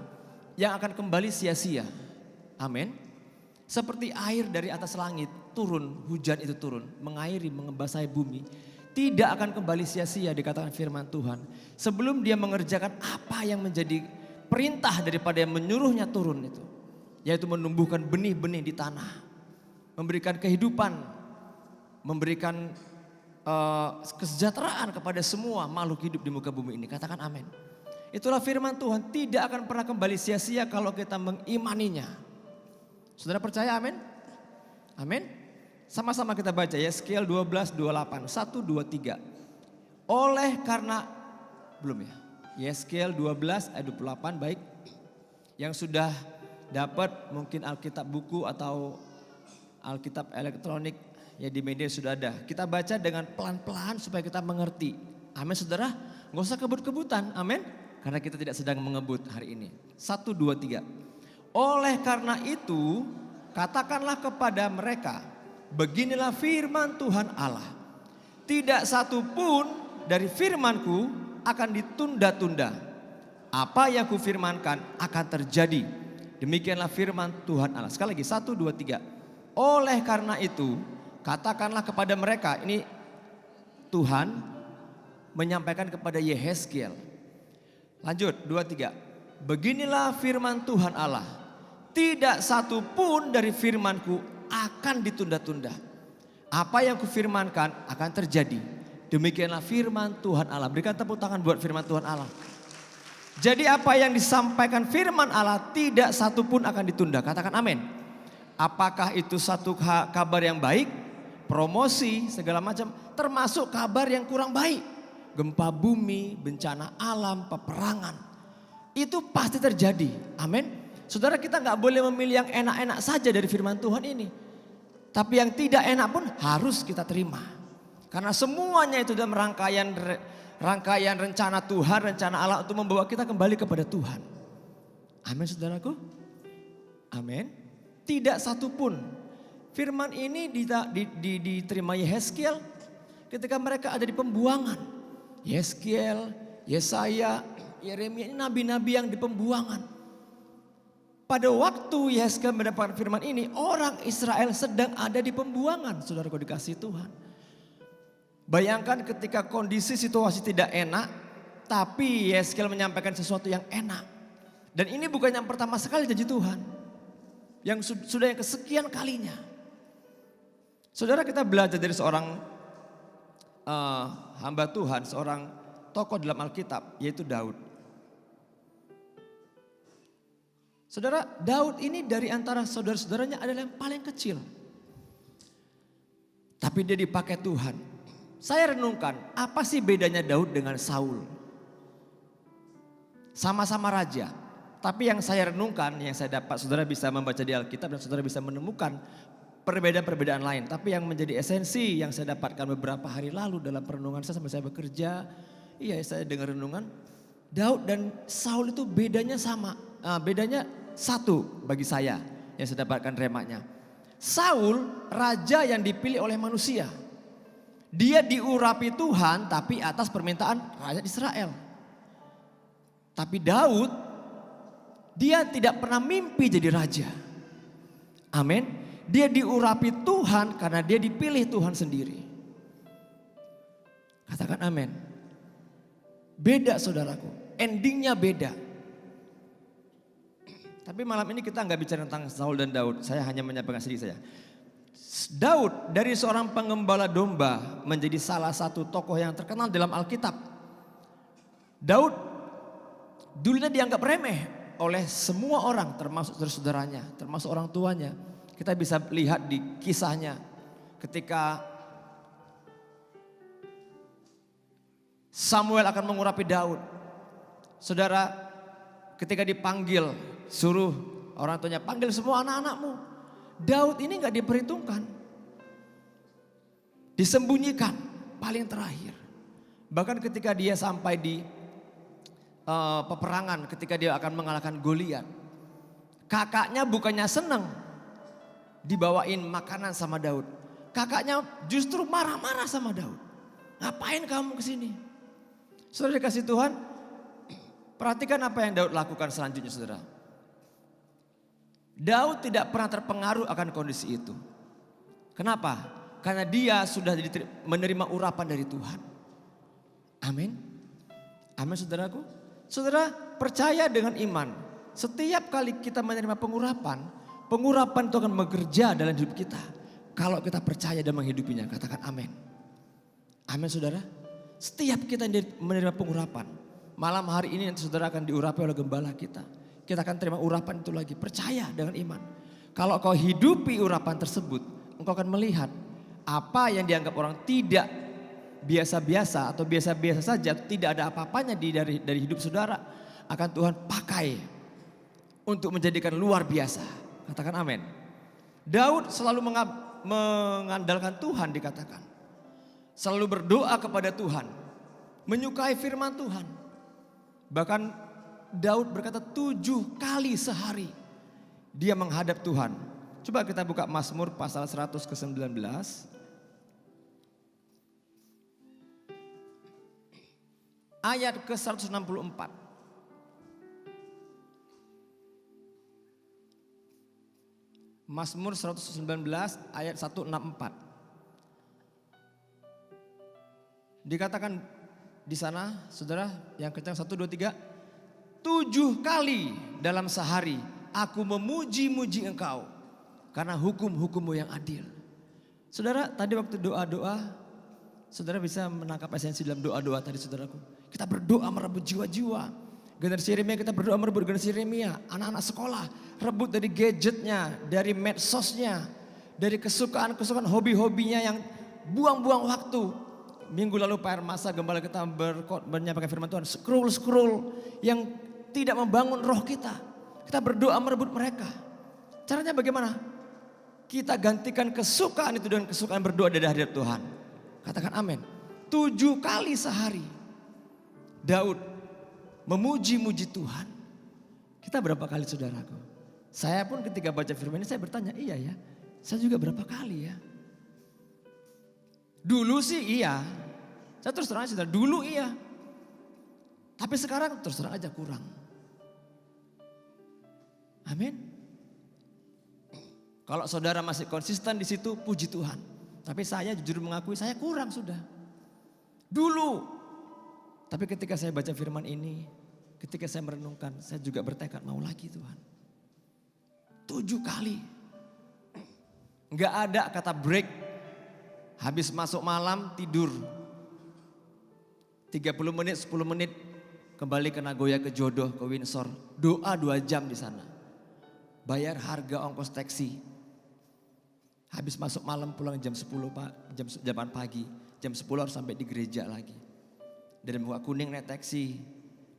yang akan kembali sia-sia. Amin. Seperti air dari atas langit turun, hujan itu turun, mengairi, membasahi bumi. Tidak akan kembali sia-sia dikatakan firman Tuhan. Sebelum dia mengerjakan apa yang menjadi perintah daripada yang menyuruhnya turun itu. Yaitu menumbuhkan benih-benih di tanah. Memberikan kehidupan, memberikan kesejahteraan kepada semua makhluk hidup di muka bumi ini. Katakan amin. Itulah firman Tuhan, tidak akan pernah kembali sia-sia kalau kita mengimaninya. Saudara percaya amin? Amin. Sama-sama kita baca Yeskiel 12:28. 1, 2, 3. Oleh karena, belum ya? Yeskiel 12 ayat 28, baik. Yang sudah dapat mungkin Alkitab buku atau Alkitab elektronik, ya di media sudah ada. Kita baca dengan pelan-pelan supaya kita mengerti. Amin saudara. Gak usah kebut-kebutan. Amin. Karena kita tidak sedang mengebut hari ini. 1, 2, 3. Oleh karena itu katakanlah kepada mereka. Beginilah firman Tuhan Allah. Tidak satu pun dari firmanku akan ditunda-tunda. Apa yang kufirmankan akan terjadi. Demikianlah firman Tuhan Allah. Sekali lagi 1, 2, 3. Oleh karena itu katakanlah kepada mereka, ini Tuhan menyampaikan kepada Yehezkiel. Lanjut 23. Beginilah firman Tuhan Allah. Tidak satu pun dari firmanku akan ditunda-tunda. Apa yang kufirmankan akan terjadi. Demikianlah firman Tuhan Allah. Berikan tepuk tangan buat firman Tuhan Allah. Jadi apa yang disampaikan firman Allah tidak satu pun akan ditunda. Katakan amin. Apakah itu satu kabar yang baik, promosi, segala macam, termasuk kabar yang kurang baik. Gempa bumi, bencana alam, peperangan. Itu pasti terjadi. Amin. Saudara, kita nggak boleh memilih yang enak-enak saja dari firman Tuhan ini. Tapi yang tidak enak pun harus kita terima. Karena semuanya itu dalam rangkaian rencana Tuhan, rencana Allah untuk membawa kita kembali kepada Tuhan. Amin saudaraku. Amin. Tidak satu pun. Firman ini diterima Yehezkiel ketika mereka ada di pembuangan. Yehezkiel, Yesaya, Yeremia ini nabi-nabi yang di pembuangan. Pada waktu Yehezkiel mendapatkan firman ini, orang Israel sedang ada di pembuangan. Saudaraku dikasih Tuhan. Bayangkan ketika kondisi situasi tidak enak, tapi Yehezkiel menyampaikan sesuatu yang enak. Dan ini bukan yang pertama sekali janji Tuhan. Yang sudah yang kesekian kalinya. Saudara, kita belajar dari seorang hamba Tuhan, seorang tokoh dalam Alkitab, yaitu Daud. Saudara, Daud ini dari antara saudara-saudaranya adalah yang paling kecil. Tapi dia dipakai Tuhan. Saya renungkan, apa sih bedanya Daud dengan Saul? Sama-sama raja. Tapi yang saya renungkan, yang saya dapat, saudara bisa membaca di Alkitab dan saudara bisa menemukan perbedaan-perbedaan lain. Tapi yang menjadi esensi yang saya dapatkan beberapa hari lalu dalam perenungan saya sampai saya bekerja. Iya, saya dengar renungan. Daud dan Saul itu bedanya sama. Bedanya satu bagi saya yang saya dapatkan remaknya. Saul raja yang dipilih oleh manusia. Dia diurapi Tuhan tapi atas permintaan rakyat Israel. Tapi Daud, dia tidak pernah mimpi jadi raja. Amin. Dia diurapi Tuhan karena dia dipilih Tuhan sendiri. Katakan amin. Beda saudaraku, endingnya beda. Tapi malam ini kita nggak bicara tentang Saul dan Daud. Saya hanya menyampaikan sedikit saja. Daud dari seorang pengembala domba menjadi salah satu tokoh yang terkenal dalam Alkitab. Daud dulunya dianggap remeh oleh semua orang, termasuk saudara-saudaranya, termasuk orang tuanya. Kita bisa lihat di kisahnya ketika Samuel akan mengurapi Daud. Saudara, ketika dipanggil, suruh orang tuanya panggil semua anak-anakmu. Daud ini gak diperhitungkan. Disembunyikan paling terakhir. Bahkan ketika dia sampai di peperangan, ketika dia akan mengalahkan Goliat, kakaknya bukannya senang dibawain makanan sama Daud. Kakaknya justru marah-marah sama Daud. Ngapain kamu kesini? Saudara dikasih Tuhan, perhatikan apa yang Daud lakukan selanjutnya saudara. Daud tidak pernah terpengaruh akan kondisi itu. Kenapa? Karena dia sudah menerima urapan dari Tuhan. Amin. Amin saudaraku. Saudara percaya dengan iman. Setiap kali kita menerima pengurapan itu akan bekerja dalam hidup kita. Kalau kita percaya dan menghidupinya, katakan amin. Amin saudara. Setiap kita menerima pengurapan, malam hari ini nanti saudara akan diurapi oleh gembala kita. Kita akan terima urapan itu lagi, percaya dengan iman. Kalau kau hidupi urapan tersebut, engkau akan melihat apa yang dianggap orang tidak biasa-biasa atau biasa-biasa saja, tidak ada apa-apanya dari hidup saudara, akan Tuhan pakai untuk menjadikan luar biasa. Katakan amin. Daud selalu mengandalkan Tuhan dikatakan. Selalu berdoa kepada Tuhan, menyukai firman Tuhan. Bahkan Daud berkata 7 kali sehari dia menghadap Tuhan. Coba kita buka Mazmur pasal 100 ke-19. Ayat ke-164. Mazmur 119 ayat 164. Dikatakan di sana, saudara, yang kencang 1, 2, 3. 7 kali dalam sehari aku memuji-muji engkau karena hukum-hukummu yang adil. Saudara, tadi waktu doa-doa, saudara bisa menangkap esensi dalam doa-doa tadi saudaraku. Kita berdoa merebut jiwa-jiwa. Generasi Yeremia kita berdoa merebut generasi Yeremia. Anak-anak sekolah rebut dari gadgetnya, dari medsosnya, dari kesukaan-kesukaan hobi-hobinya yang buang-buang waktu. Minggu lalu Pak Hermasa Gembala kita menyampaikan firman Tuhan. Scroll yang tidak membangun roh kita. Kita berdoa merebut mereka. Caranya bagaimana? Kita gantikan kesukaan itu dengan kesukaan berdoa dari hadirat Tuhan. Katakan amin. 7 kali sehari Daud memuji-muji Tuhan. Kita berapa kali saudaraku? Saya pun ketika baca firman ini saya bertanya, iya ya, saya juga berapa kali ya? Dulu sih iya, saya terus terang aja, dulu iya. Tapi sekarang terus terang aja kurang. Amin. Kalau saudara masih konsisten di situ, puji Tuhan. Tapi saya jujur mengakui saya kurang sudah. Dulu. Tapi ketika saya baca firman ini, ketika saya merenungkan, saya juga bertekad mau lagi Tuhan. 7 kali. Enggak ada kata break. Habis masuk malam tidur. 30 menit, 10 menit. Kembali ke Nagoya, ke Jodoh, ke Windsor. Doa 2 jam di sana. Bayar harga ongkos taksi. Habis masuk malam pulang jam 10 jam 8 pagi. Jam 10 harus sampai di gereja lagi. Dari Muka Kuning naik taksi.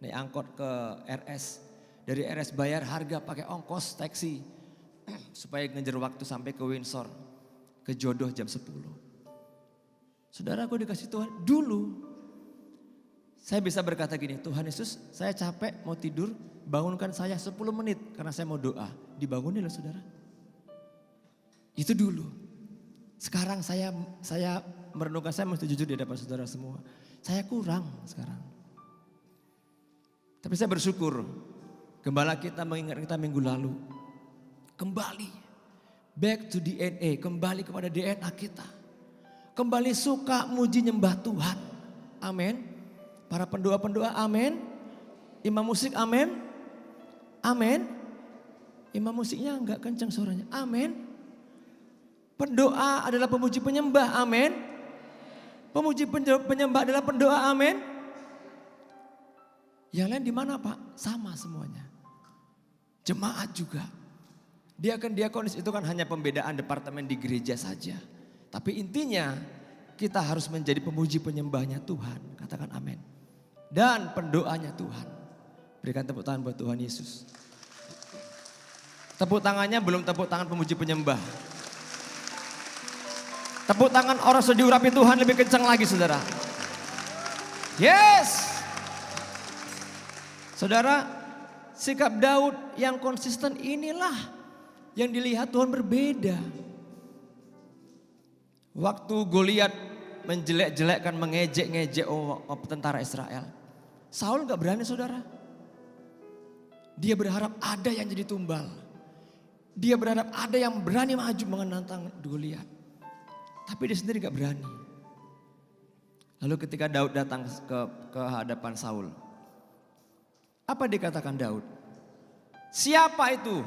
Naik angkot ke RS. Dari RS bayar harga pakai ongkos taksi. Supaya ngejar waktu sampai ke Windsor. Ke Jodoh jam 10. Saudara, aku dikasih Tuhan dulu. Saya bisa berkata gini, Tuhan Yesus saya capek mau tidur, bangunkan saya 10 menit karena saya mau doa. Dibangunin loh saudara. Itu dulu. Sekarang saya merenungkan, saya mesti jujur di hadapan saudara semua. Saya kurang sekarang. Tapi saya bersyukur, gembala kita mengingat kita minggu lalu. Kembali, back to DNA, kembali kepada DNA kita. Kembali suka muji nyembah Tuhan. Amin. Para pendoa-pendoa amin. Imam musik amin. Amin. Imam musiknya enggak kencang suaranya. Amin. Pendoa adalah pemuji penyembah. Amin. Pemuji penyembah adalah pendoa. Amin. Yang lain di mana Pak? Sama semuanya. Jemaat juga. Diakon-diakonis itu kan hanya pembedaan departemen di gereja saja. Tapi intinya kita harus menjadi pemuji penyembahnya Tuhan. Katakan amin. Dan pendoanya Tuhan. Berikan tepuk tangan buat Tuhan Yesus. Tepuk tangannya belum tepuk tangan pemuji penyembah. Tepuk tangan orang sudah diurapi Tuhan lebih kencang lagi saudara. Yes. Saudara, sikap Daud yang konsisten inilah yang dilihat Tuhan berbeda. Waktu Goliat menjelek-jelekkan, mengejek-ngejek tentara Israel. Saul gak berani saudara. Dia berharap ada yang jadi tumbal. Dia berharap ada yang berani maju menantang Goliat. Tapi dia sendiri gak berani. Lalu ketika Daud datang ke hadapan Saul. Apa dikatakan Daud? Siapa itu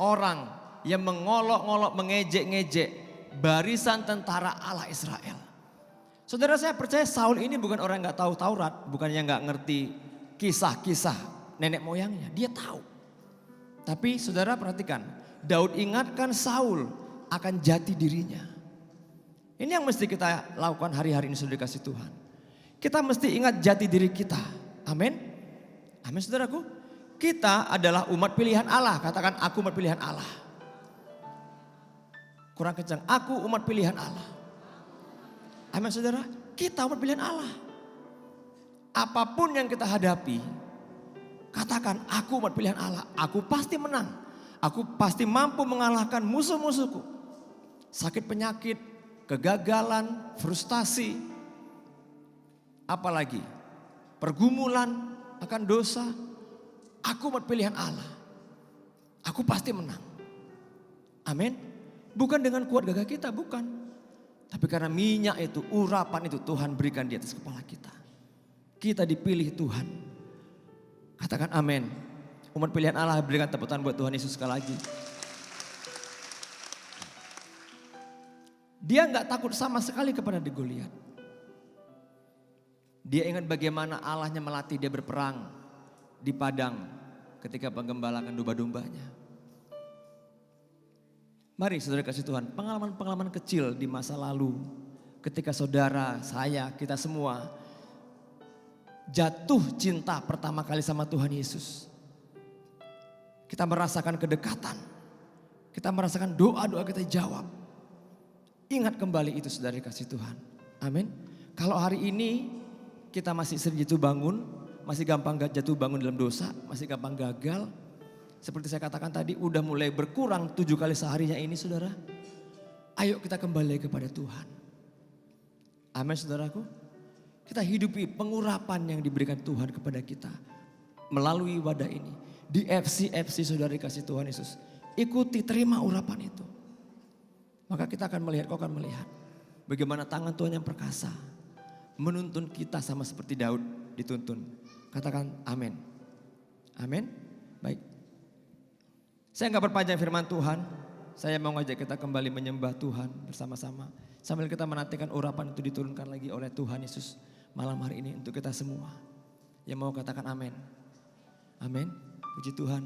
orang yang mengolok-olok, mengejek-ngejek barisan tentara Allah Israel? Saudara, saya percaya Saul ini bukan orang yang gak tahu Taurat. Bukannya gak ngerti kisah-kisah nenek moyangnya. Dia tahu. Tapi saudara perhatikan. Daud ingatkan Saul akan jati dirinya. Ini yang mesti kita lakukan hari-hari ini sudah dikasih Tuhan. Kita mesti ingat jati diri kita. Amin. Amin saudaraku. Kita adalah umat pilihan Allah. Katakan aku umat pilihan Allah. Kurang kencang. Aku umat pilihan Allah. Amin saudara, kita umat pilihan Allah. Apapun yang kita hadapi, katakan aku umat pilihan Allah. Aku pasti menang. Aku pasti mampu mengalahkan musuh-musuhku. Sakit penyakit, kegagalan, frustasi. Apalagi pergumulan akan dosa. Aku umat pilihan Allah. Aku pasti menang. Amin. Bukan dengan kuat gagah kita, bukan. Tapi karena minyak itu, urapan itu Tuhan berikan di atas kepala kita. Kita dipilih Tuhan. Katakan amin. Umat pilihan Allah, berikan tepuk tangan buat Tuhan Yesus sekali lagi. Dia nggak takut sama sekali kepada Goliat. Dia ingat bagaimana Allahnya melatih dia berperang di padang ketika penggembalakan domba-dombanya. Mari saudara kasih Tuhan, pengalaman-pengalaman kecil di masa lalu ketika saudara, saya, kita semua jatuh cinta pertama kali sama Tuhan Yesus. Kita merasakan kedekatan, kita merasakan doa-doa kita jawab. Ingat kembali itu saudara kasih Tuhan. Amin. Kalau hari ini kita masih sering jatuh bangun, masih gampang jatuh bangun dalam dosa, masih gampang gagal. Seperti saya katakan tadi, udah mulai berkurang 7 kali seharinya ini saudara. Ayo kita kembali kepada Tuhan. Amin saudaraku. Kita hidupi pengurapan yang diberikan Tuhan kepada kita melalui wadah ini. Di FC saudara dikasih Tuhan Yesus. Ikuti, terima urapan itu. Maka kita akan melihat, kau akan melihat bagaimana tangan Tuhan yang perkasa menuntun kita sama seperti Daud dituntun. Katakan amin. Amin. Baik. Saya nggak berpanjang firman Tuhan. Saya mau ngajak kita kembali menyembah Tuhan bersama-sama. Sambil kita menantikan urapan itu diturunkan lagi oleh Tuhan Yesus malam hari ini untuk kita semua. Yang mau katakan amin. Amin. Puji Tuhan.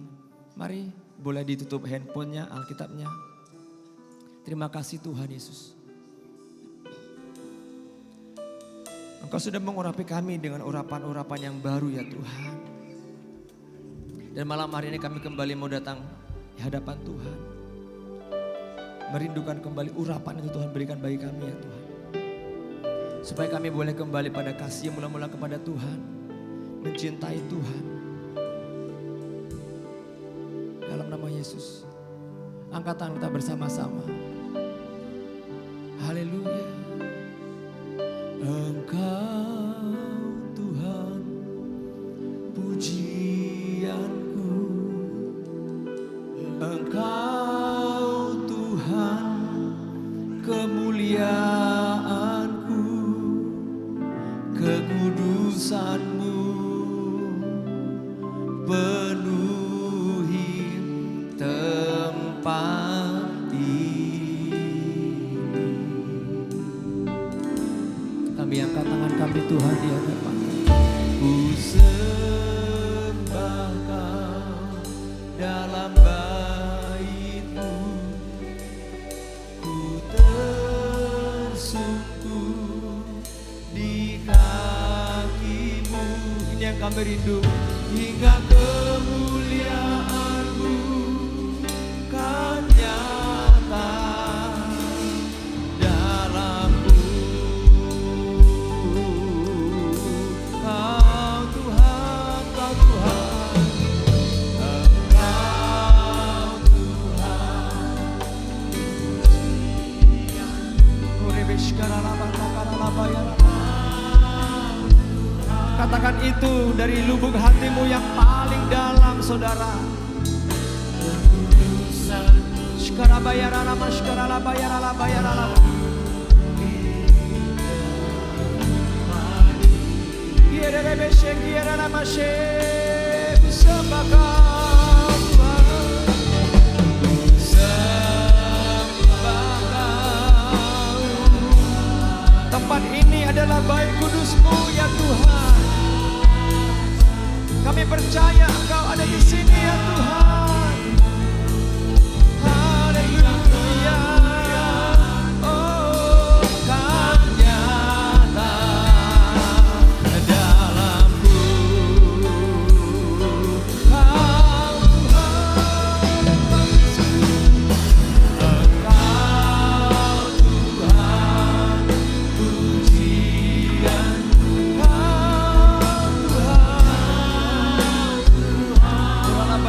Mari boleh ditutup handphonenya, Alkitabnya. Terima kasih Tuhan Yesus. Engkau sudah mengurapi kami dengan urapan-urapan yang baru ya Tuhan. Dan malam hari ini kami kembali mau datang di hadapan Tuhan. Merindukan kembali urapan itu Tuhan berikan bagi kami ya Tuhan. Supaya kami boleh kembali pada kasih yang mula-mula kepada Tuhan. Mencintai Tuhan. Dalam nama Yesus. Angkat tangan kita bersama-sama. Haleluya. Engkau Tuhan pujianku. Engkau Tuhan kemuliaanku, kekudusan-Mu penuhi tempat ini. Kami angkat tangan kami Tuhan di hadapan. Ku sembah Kau dalam bait-Mu, ku tersungkur di kaki-Mu. Ini yang kami rindu, hingga kemuliaan-Mu kan nyata dalamku. Kau Tuhan, Kau Tuhan, Engkau Tuhan. Katakan itu dari lubuk hatimu yang paling dalam saudara. Tempat ini adalah bait kudus-Mu ya Tuhan. Kami percaya Engkau ada di sini ya Tuhan. Haleluya. Oh, kan nyata dalamku. Kau Tuhan, Engkau Tuhan pujianku. Kau Tuhan, Tuhan,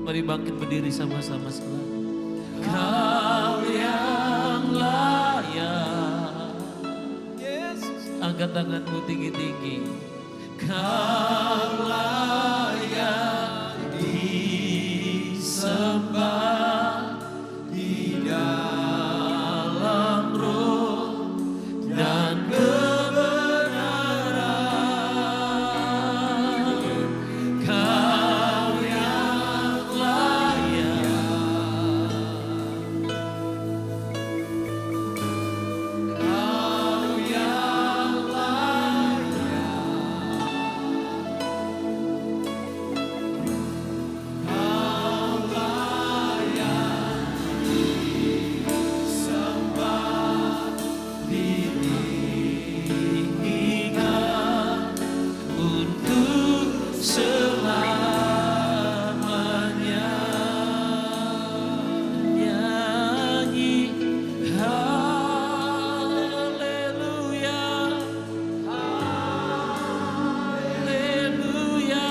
Mari bangkit berdiri sama-sama selalu. Kau yang layak. Angkat tanganmu tinggi-tinggi. Kau layak disembah di dalam roh dan kebenaran. Kau yang layak. Kau yang ditinggikan untuk selamanya. Nyanyi haleluya, haleluya,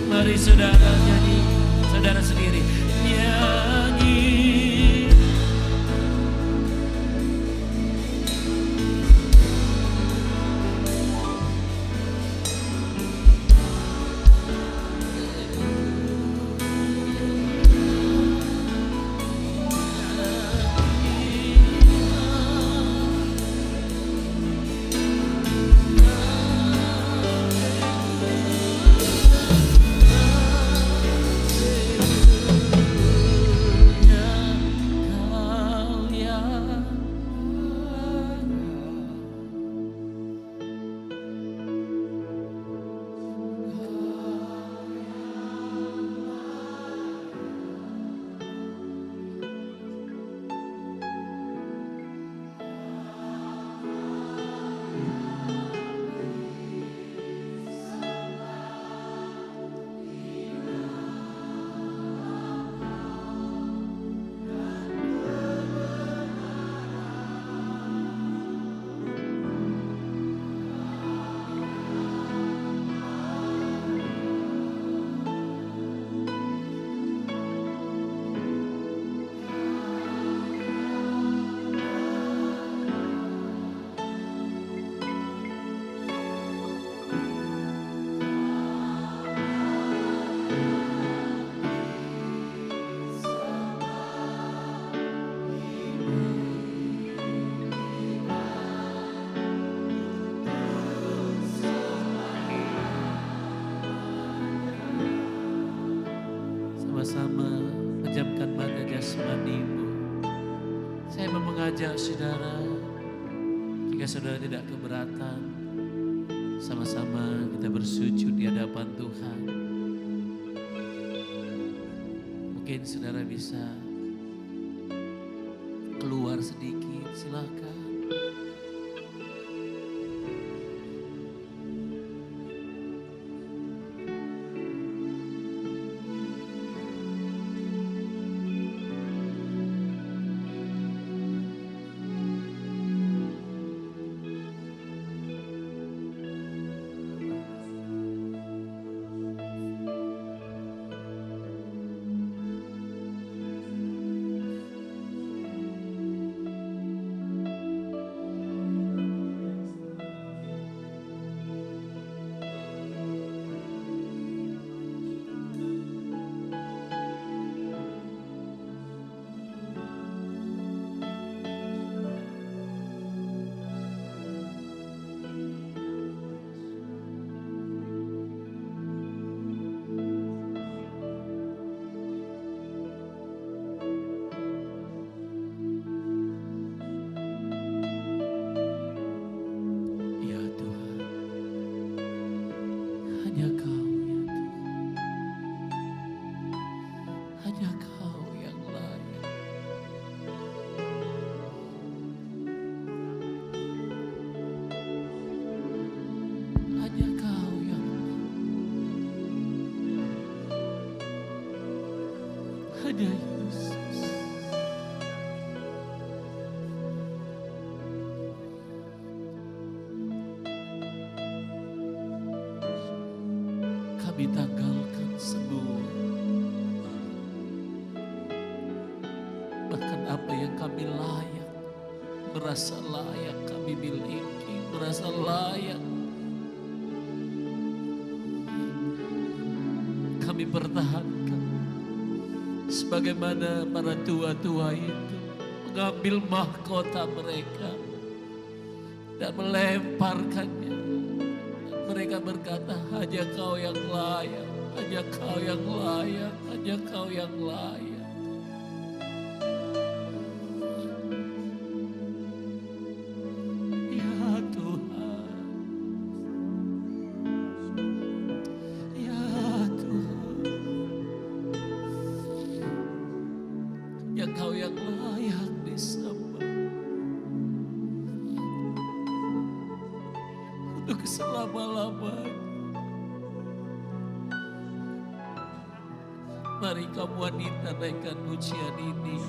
Mari saudara nyanyi, saudara sendiri nyanyi. Kau yang sama-sama pejamkan mata jasmanimu. Saya mau mengajak saudara, jika saudara tidak keberatan, sama-sama kita bersujud di hadapan Tuhan. Mungkin saudara bisa keluar sedikit, silakan. hanya Yesus. Kami tanggalkan semua, bahkan apa yang kami layak, merasa layak kami miliki, merasa layak kami pertahankan. Sebagaimana para tua-tua itu mengambil mahkota mereka dan melemparkannya. Mereka berkata, hanya Kau yang layak, hanya Kau yang layak, hanya Kau yang layak. Ya Tuhan, ya Tuhan, ya Kau yang layak disembah. Untuk selama-lamanya. Mari kamu wanita naikkan pujian ini.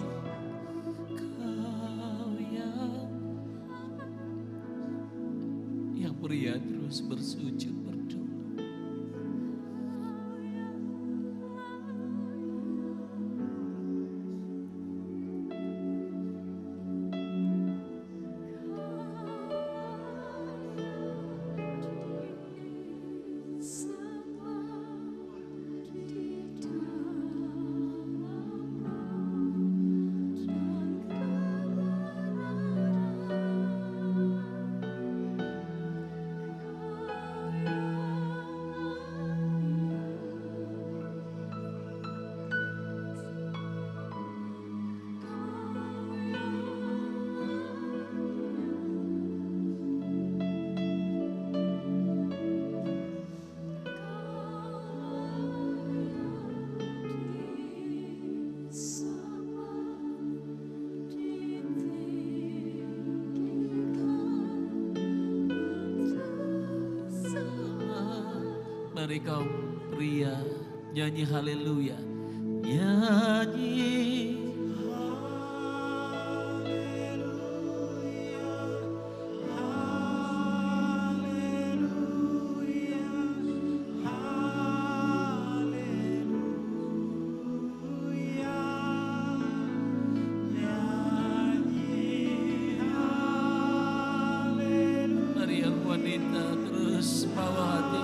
Kau yang pria terus bersujud berdoa. Mari kaum pria nyanyi haleluya. Nyanyi mari yang wanita terus bawa hati.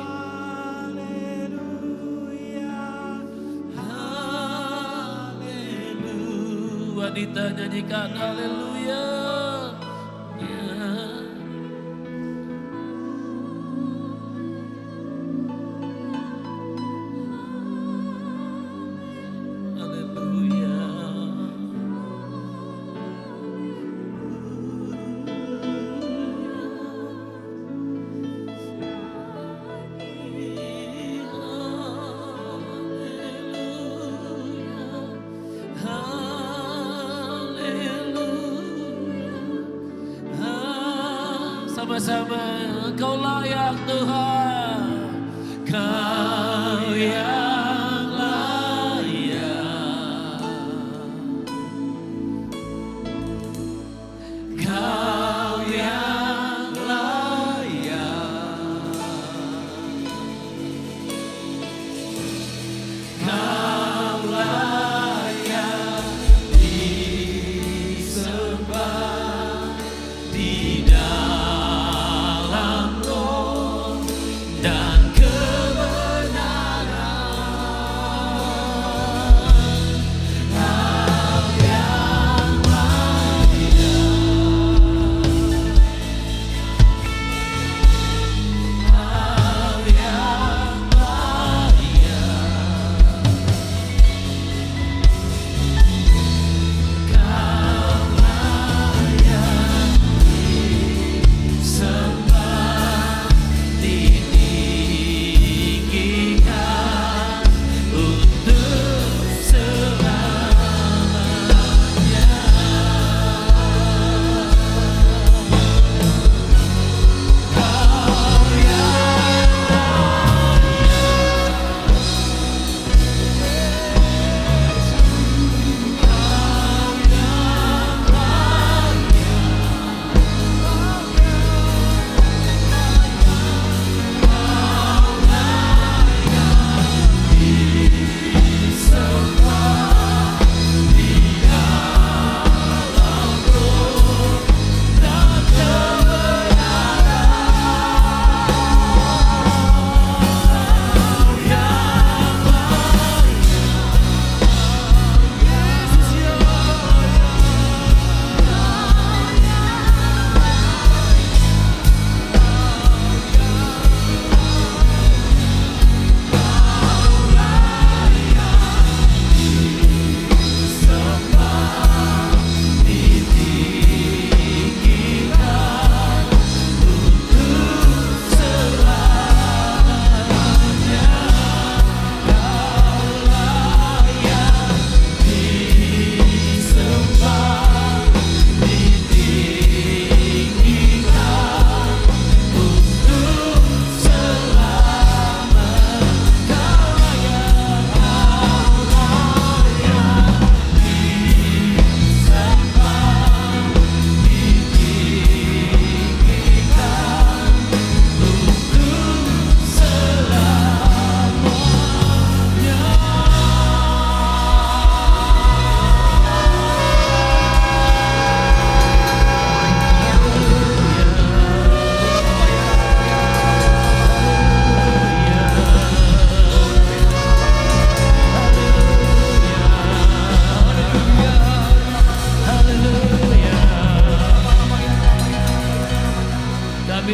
Wanita nyanyikan haleluya. Haleluya. Sama-sama Kau layak Tuhan, Kau yang layak, Kau yang layak, Kau layak disembah di dalam roh dan kebenaran.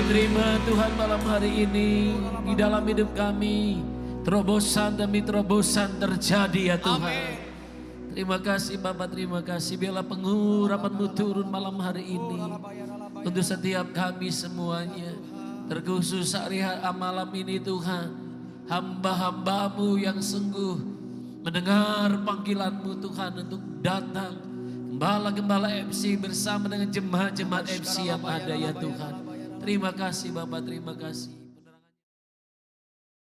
Kami terima Tuhan malam hari ini di dalam hidup kami. Terobosan demi terobosan terjadi ya Tuhan. Terima kasih Bapak, terima kasih. Biarlah pengurapan-Mu turun malam hari ini. Untuk setiap kami semuanya. Terkhusus hari malam ini Tuhan. Hamba-hamba-Mu yang sungguh mendengar panggilan-Mu Tuhan untuk datang. Gembala-gembala MC bersama dengan jemaat-jemaat MC yang ada ya Tuhan. Terima kasih Bapak, terima kasih.